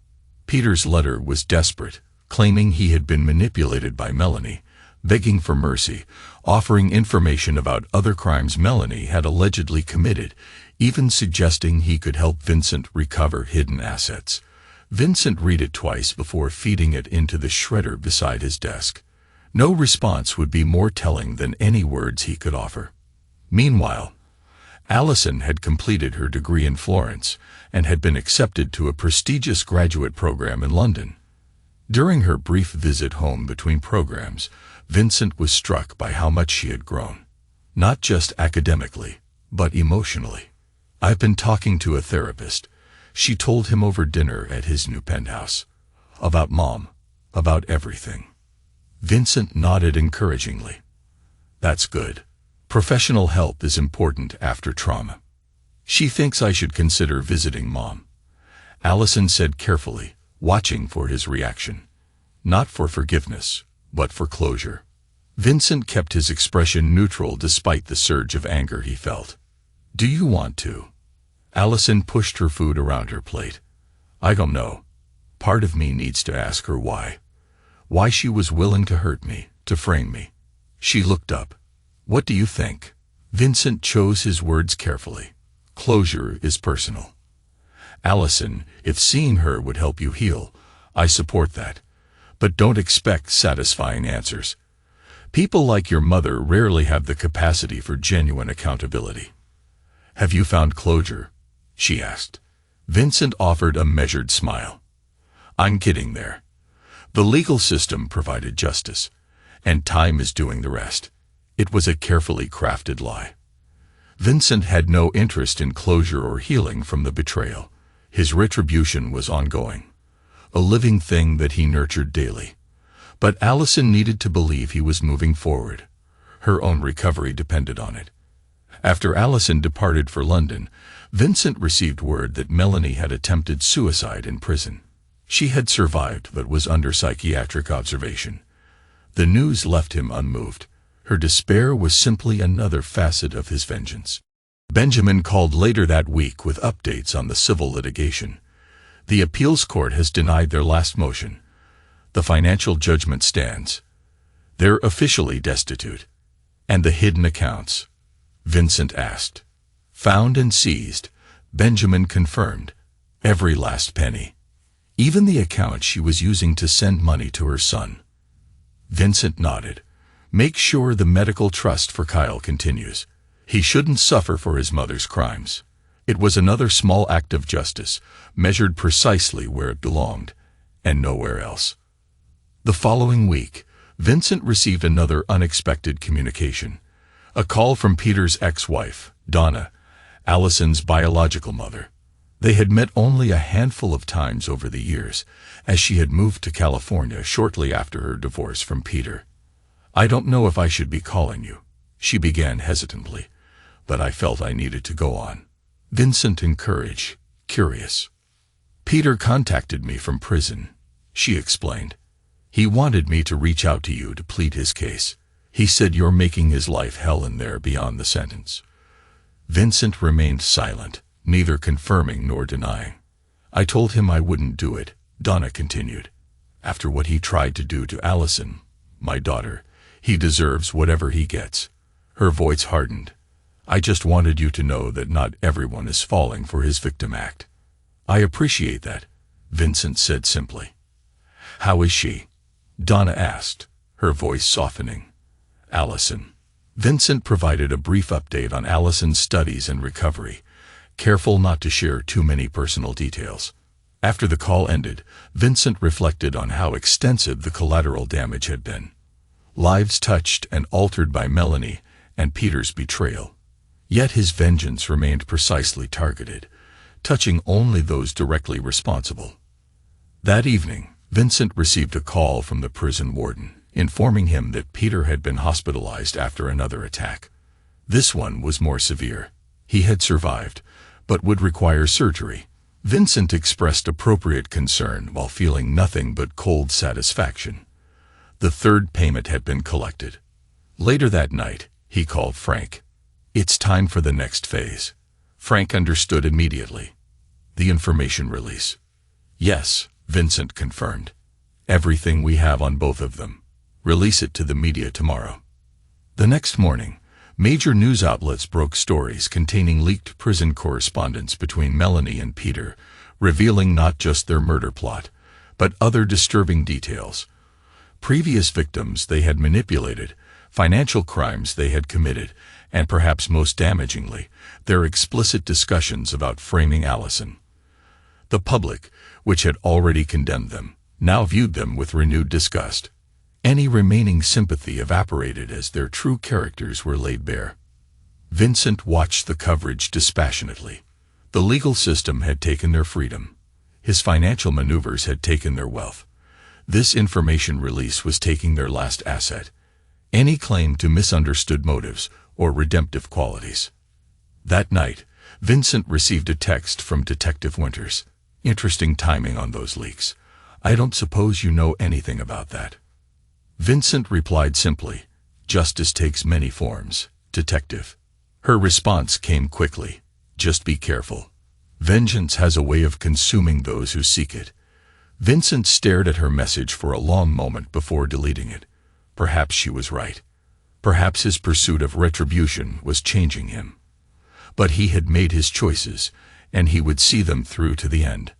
Peter's letter was desperate, claiming he had been manipulated by Melanie, begging for mercy, offering information about other crimes Melanie had allegedly committed, even suggesting he could help Vincent recover hidden assets. Vincent read it twice before feeding it into the shredder beside his desk. No response would be more telling than any words he could offer. Meanwhile, Allison had completed her degree in Florence and had been accepted to a prestigious graduate program in London. During her brief visit home between programs, Vincent was struck by how much she had grown. Not just academically, but emotionally. "I've been talking to a therapist," she told him over dinner at his new penthouse. "About Mom, about everything." Vincent nodded encouragingly. "That's good. Professional help is important after trauma." "She thinks I should consider visiting Mom," Allison said carefully, watching for his reaction. Not for forgiveness, but for closure. Vincent kept his expression neutral despite the surge of anger he felt. "Do you want to?" Allison pushed her food around her plate. "I don't know. Part of me needs to ask her why. Why she was willing to hurt me, to frame me." She looked up. "What do you think?" Vincent chose his words carefully. "Closure is personal." "Allison, if seeing her would help you heal, I support that. But don't expect satisfying answers. People like your mother rarely have the capacity for genuine accountability." "Have you found closure?" she asked. Vincent offered a measured smile. "I'm kidding there. The legal system provided justice, and time is doing the rest." It was a carefully crafted lie. Vincent had no interest in closure or healing from the betrayal. His retribution was ongoing, a living thing that he nurtured daily. But Allison needed to believe he was moving forward. Her own recovery depended on it. After Allison departed for London, Vincent received word that Melanie had attempted suicide in prison. She had survived but was under psychiatric observation. The news left him unmoved. Her despair was simply another facet of his vengeance. Benjamin called later that week with updates on the civil litigation. The appeals court has denied their last motion. The financial judgment stands. They're officially destitute. "And the hidden accounts?" Vincent asked. "Found and seized," Benjamin confirmed. "Every last penny. Even the account she was using to send money to her son." Vincent nodded. "Make sure the medical trust for Kyle continues. He shouldn't suffer for his mother's crimes." It was another small act of justice, measured precisely where it belonged, and nowhere else. The following week, Vincent received another unexpected communication. A call from Peter's ex-wife, Donna, Allison's biological mother. They had met only a handful of times over the years, as she had moved to California shortly after her divorce from Peter. "I don't know if I should be calling you," she began hesitantly, "but I felt I needed to go on." Vincent encouraged, curious. "Peter contacted me from prison," she explained. "He wanted me to reach out to you to plead his case. He said you're making his life hell in there beyond the sentence." Vincent remained silent, neither confirming nor denying. "I told him I wouldn't do it," Donna continued. "After what he tried to do to Allison, my daughter, he deserves whatever he gets." Her voice hardened. "I just wanted you to know that not everyone is falling for his victim act." "I appreciate that," Vincent said simply. "How is she?" Donna asked, her voice softening. "Allison." Vincent provided a brief update on Allison's studies and recovery, careful not to share too many personal details. After the call ended, Vincent reflected on how extensive the collateral damage had been. Lives touched and altered by Melanie and Peter's betrayal. Yet his vengeance remained precisely targeted, touching only those directly responsible. That evening, Vincent received a call from the prison warden, informing him that Peter had been hospitalized after another attack. This one was more severe. He had survived, but would require surgery. Vincent expressed appropriate concern while feeling nothing but cold satisfaction. The third payment had been collected. Later that night, he called Frank. "It's time for the next phase." Frank understood immediately. "The information release." "Yes," Vincent confirmed. "Everything we have on both of them. Release it to the media tomorrow." The next morning, major news outlets broke stories containing leaked prison correspondence between Melanie and Peter, revealing not just their murder plot, but other disturbing details. Previous victims they had manipulated, financial crimes they had committed, and perhaps most damagingly, their explicit discussions about framing Allison. The public, which had already condemned them, now viewed them with renewed disgust. Any remaining sympathy evaporated as their true characters were laid bare. Vincent watched the coverage dispassionately. The legal system had taken their freedom. His financial maneuvers had taken their wealth. This information release was taking their last asset, any claim to misunderstood motives or redemptive qualities. That night, Vincent received a text from Detective Winters. "Interesting timing on those leaks. I don't suppose you know anything about that." Vincent replied simply, "Justice takes many forms, Detective." Her response came quickly, "Just be careful. Vengeance has a way of consuming those who seek it." Vincent stared at her message for a long moment before deleting it. Perhaps she was right. Perhaps his pursuit of retribution was changing him. But he had made his choices, and he would see them through to the end.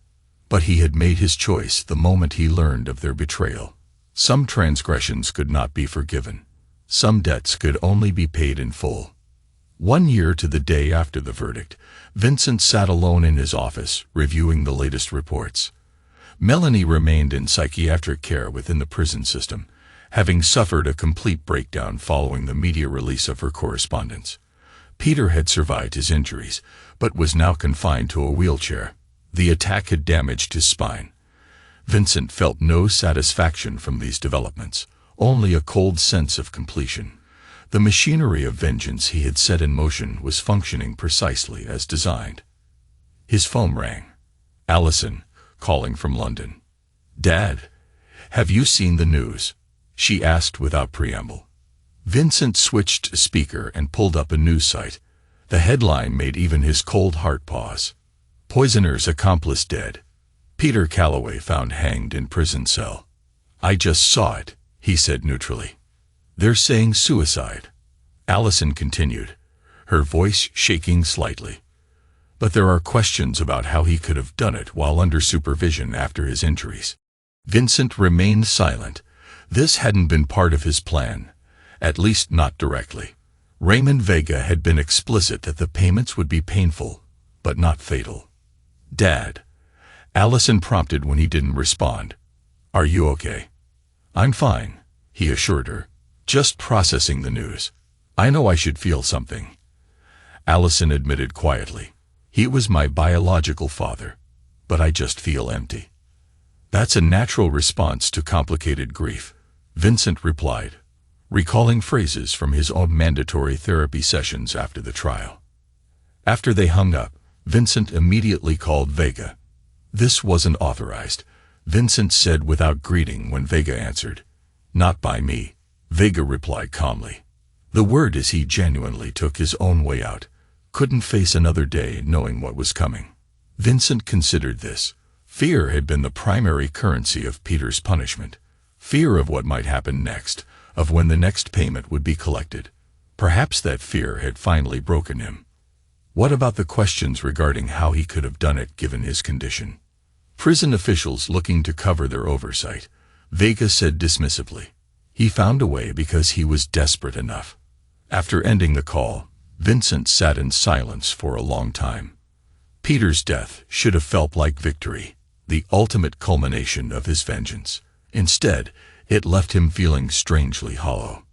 But he had made his choice the moment he learned of their betrayal. Some transgressions could not be forgiven. Some debts could only be paid in full. 1 year to the day after the verdict, Vincent sat alone in his office, reviewing the latest reports. Melanie remained in psychiatric care within the prison system, having suffered a complete breakdown following the media release of her correspondence. Peter had survived his injuries, but was now confined to a wheelchair. The attack had damaged his spine. Vincent felt no satisfaction from these developments, only a cold sense of completion. The machinery of vengeance he had set in motion was functioning precisely as designed. His phone rang. Allison, calling from London. "Dad, have you seen the news?" she asked without preamble. Vincent switched to speaker and pulled up a news site. The headline made even his cold heart pause. "Poisoner's accomplice dead. Peter Calloway found hanged in prison cell." "I just saw it," he said neutrally. "They're saying suicide," Allison continued, her voice shaking slightly. "But there are questions about how he could have done it while under supervision after his injuries." Vincent remained silent. This hadn't been part of his plan, at least not directly. Raymond Vega had been explicit that the payments would be painful, but not fatal. "Dad," Allison prompted when he didn't respond. "Are you okay?" "I'm fine," he assured her. "Just processing the news. I know I should feel something." Allison admitted quietly. "He was my biological father, but I just feel empty." "That's a natural response to complicated grief," Vincent replied, recalling phrases from his own mandatory therapy sessions after the trial. After they hung up, Vincent immediately called Vega. "This wasn't authorized," Vincent said without greeting when Vega answered. "Not by me," Vega replied calmly. The word is he genuinely took his own way out, couldn't face another day knowing what was coming. Vincent considered this. Fear had been the primary currency of Peter's punishment. Fear of what might happen next, of when the next payment would be collected. Perhaps that fear had finally broken him. What about the questions regarding how he could have done it given his condition? Prison officials looking to cover their oversight, Vega said dismissively. He found a way because he was desperate enough. After ending the call, Vincent sat in silence for a long time. Peter's death should have felt like victory, the ultimate culmination of his vengeance. Instead, it left him feeling strangely hollow.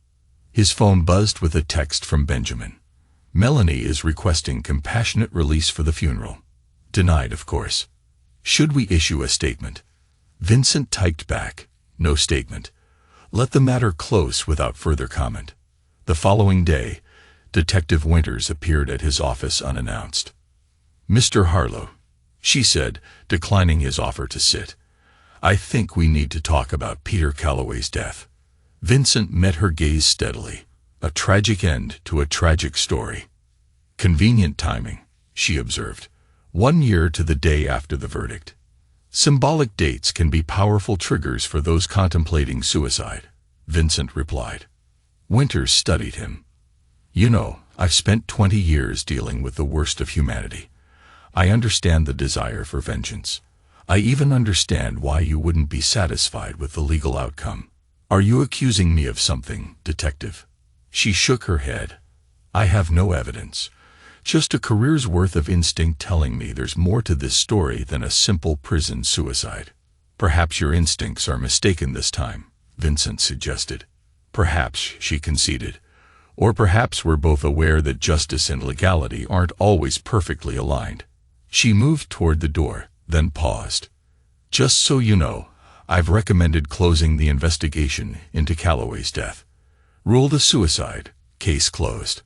His phone buzzed with a text from Benjamin. "Melanie is requesting compassionate release for the funeral." Denied, of course. "Should we issue a statement?" Vincent typed back, "No statement. Let the matter close without further comment." The following day, Detective Winters appeared at his office unannounced. "Mr. Harlow," she said, declining his offer to sit. "I think we need to talk about Peter Calloway's death." Vincent met her gaze steadily. A tragic end to a tragic story. "Convenient timing," she observed. 1 year to the day after the verdict. "Symbolic dates can be powerful triggers for those contemplating suicide," Vincent replied. Winters studied him. "You know, I've spent 20 years dealing with the worst of humanity. I understand the desire for vengeance. I even understand why you wouldn't be satisfied with the legal outcome. Are you accusing me of something, Detective?" She shook her head. "I have no evidence. Just a career's worth of instinct telling me there's more to this story than a simple prison suicide." "Perhaps your instincts are mistaken this time," Vincent suggested. "Perhaps," she conceded. "Or perhaps we're both aware that justice and legality aren't always perfectly aligned." She moved toward the door, then paused. "Just so you know, I've recommended closing the investigation into Calloway's death. Ruled a suicide, case closed."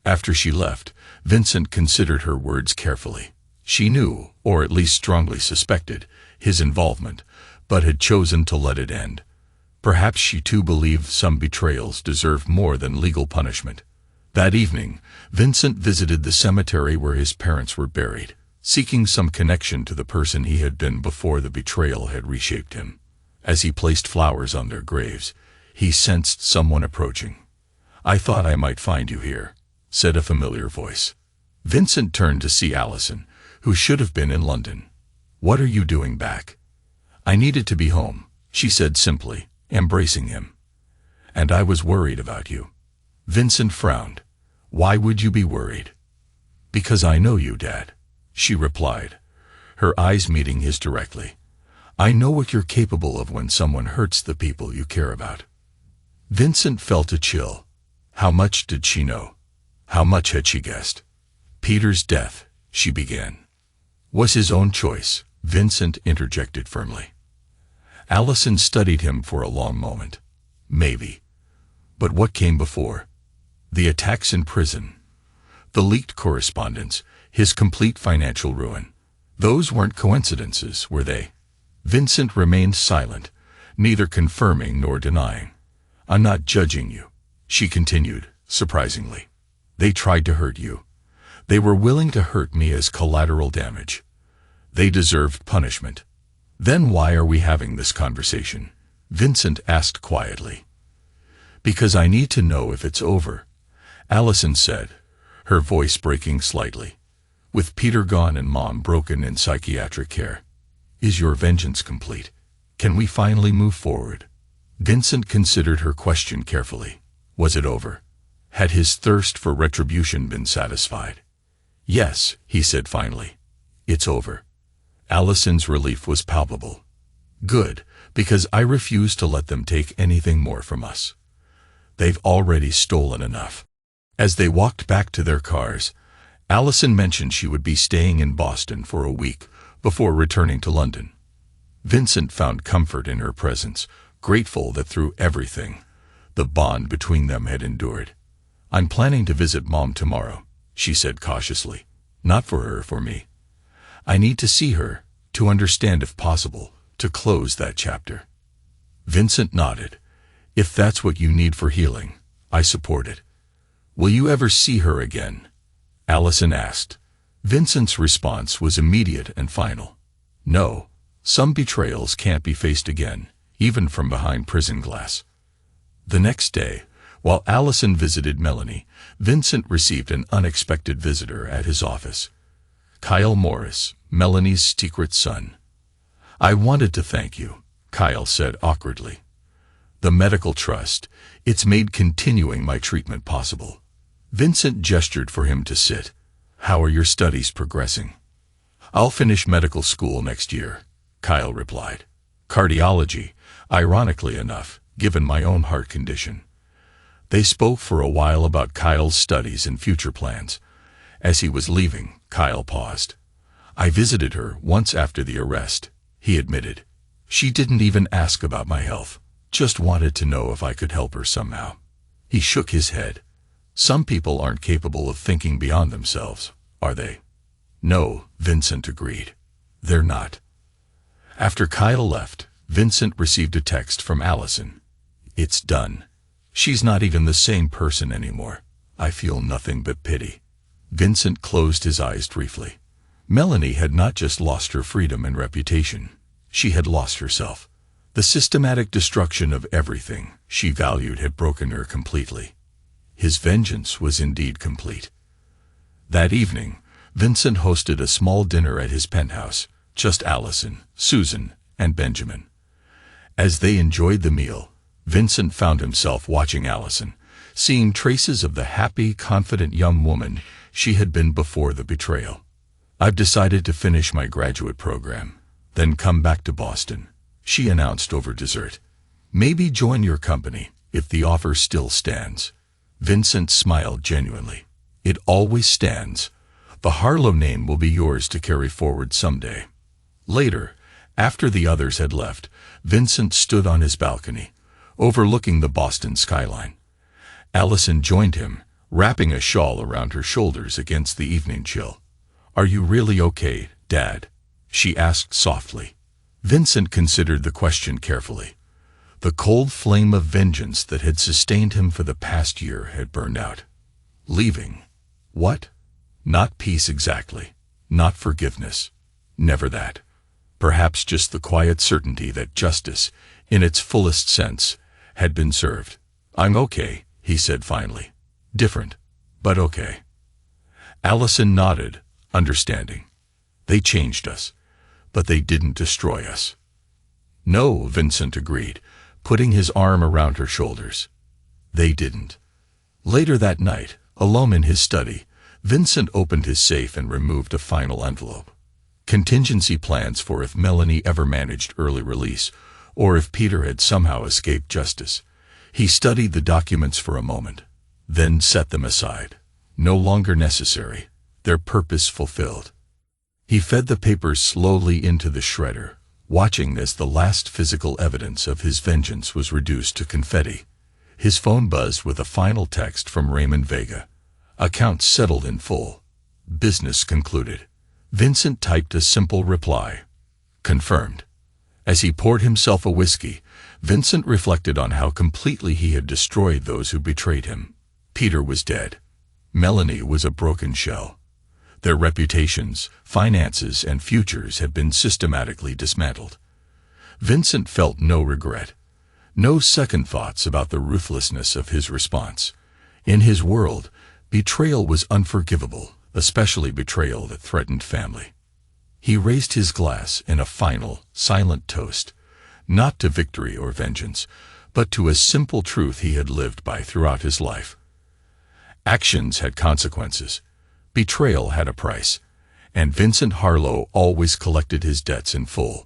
After she left, Vincent considered her words carefully. She knew, or at least strongly suspected, his involvement, but had chosen to let it end. Perhaps she too believed some betrayals deserved more than legal punishment. That evening, Vincent visited the cemetery where his parents were buried, seeking some connection to the person he had been before the betrayal had reshaped him. As he placed flowers on their graves, he sensed someone approaching. "I thought I might find you here," said a familiar voice. Vincent turned to see Allison, who should have been in London. "What are you doing back?" "I needed to be home," she said simply, embracing him. "And I was worried about you." Vincent frowned. "Why would you be worried?" "Because I know you, Dad," she replied, her eyes meeting his directly. "I know what you're capable of when someone hurts the people you care about." Vincent felt a chill. How much did she know? How much had she guessed? "Peter's death," she began. "Was his own choice," Vincent interjected firmly. Allison studied him for a long moment. "Maybe. But what came before? The attacks in prison, the leaked correspondence, his complete financial ruin. Those weren't coincidences, were they?" Vincent remained silent, neither confirming nor denying. "I'm not judging you," she continued, surprisingly. "They tried to hurt you. They were willing to hurt me as collateral damage. They deserved punishment." "Then why are we having this conversation?" Vincent asked quietly. "Because I need to know if it's over," Allison said, her voice breaking slightly. "With Peter gone and Mom broken in psychiatric care, is your vengeance complete? Can we finally move forward?" Vincent considered her question carefully. Was it over? Had his thirst for retribution been satisfied? "Yes," he said finally. "It's over." Allison's relief was palpable. "Good, because I refuse to let them take anything more from us. They've already stolen enough." As they walked back to their cars, Allison mentioned she would be staying in Boston for a week before returning to London. Vincent found comfort in her presence, grateful that through everything, the bond between them had endured. "I'm planning to visit Mom tomorrow," she said cautiously. "Not for her, for me. I need to see her, to understand if possible, to close that chapter." Vincent nodded. "If that's what you need for healing, I support it." "Will you ever see her again?" Allison asked. Vincent's response was immediate and final. "No. Some betrayals can't be faced again, even from behind prison glass." The next day, while Allison visited Melanie, Vincent received an unexpected visitor at his office. Kyle Morris, Melanie's secret son. "I wanted to thank you," Kyle said awkwardly. "The medical trust, it's made continuing my treatment possible." Vincent gestured for him to sit. "How are your studies progressing?" "I'll finish medical school next year," Kyle replied. "Cardiology, ironically enough, given my own heart condition." They spoke for a while about Kyle's studies and future plans. As he was leaving, Kyle paused. "I visited her once after the arrest," he admitted. "She didn't even ask about my health, just wanted to know if I could help her somehow." He shook his head. "Some people aren't capable of thinking beyond themselves, are they?" "No," Vincent agreed. "They're not." After Kyle left, Vincent received a text from Allison. "It's done. She's not even the same person anymore. I feel nothing but pity." Vincent closed his eyes briefly. Melanie had not just lost her freedom and reputation. She had lost herself. The systematic destruction of everything she valued had broken her completely. His vengeance was indeed complete. That evening, Vincent hosted a small dinner at his penthouse, just Allison, Susan, and Benjamin. As they enjoyed the meal, Vincent found himself watching Allison, seeing traces of the happy, confident young woman she had been before the betrayal. "I've decided to finish my graduate program, then come back to Boston," she announced over dessert. "Maybe join your company, if the offer still stands." Vincent smiled genuinely. "It always stands. The Harlow name will be yours to carry forward someday." Later, after the others had left, Vincent stood on his balcony, overlooking the Boston skyline. Allison joined him, wrapping a shawl around her shoulders against the evening chill. "Are you really okay, Dad?" she asked softly. Vincent considered the question carefully. The cold flame of vengeance that had sustained him for the past year had burned out. Leaving. What? Not peace exactly. Not forgiveness. Never that. Perhaps just the quiet certainty that justice, in its fullest sense, had been served. "I'm okay," he said finally. "Different, but okay." Allison nodded, understanding. "They changed us, but they didn't destroy us." "No," Vincent agreed, putting his arm around her shoulders. "They didn't." Later that night, alone in his study, Vincent opened his safe and removed a final envelope. Contingency plans for if Melanie ever managed early release, or if Peter had somehow escaped justice. He studied the documents for a moment, then set them aside. No longer necessary, their purpose fulfilled. He fed the papers slowly into the shredder, watching as the last physical evidence of his vengeance was reduced to confetti. His phone buzzed with a final text from Raymond Vega. "Accounts settled in full. Business concluded." Vincent typed a simple reply. "Confirmed." As he poured himself a whiskey, Vincent reflected on how completely he had destroyed those who betrayed him. Peter was dead. Melanie was a broken shell. Their reputations, finances, and futures had been systematically dismantled. Vincent felt no regret, no second thoughts about the ruthlessness of his response. In his world, betrayal was unforgivable, especially betrayal that threatened family. He raised his glass in a final, silent toast, not to victory or vengeance, but to a simple truth he had lived by throughout his life. Actions had consequences. Betrayal had a price, and Vincent Harlow always collected his debts in full.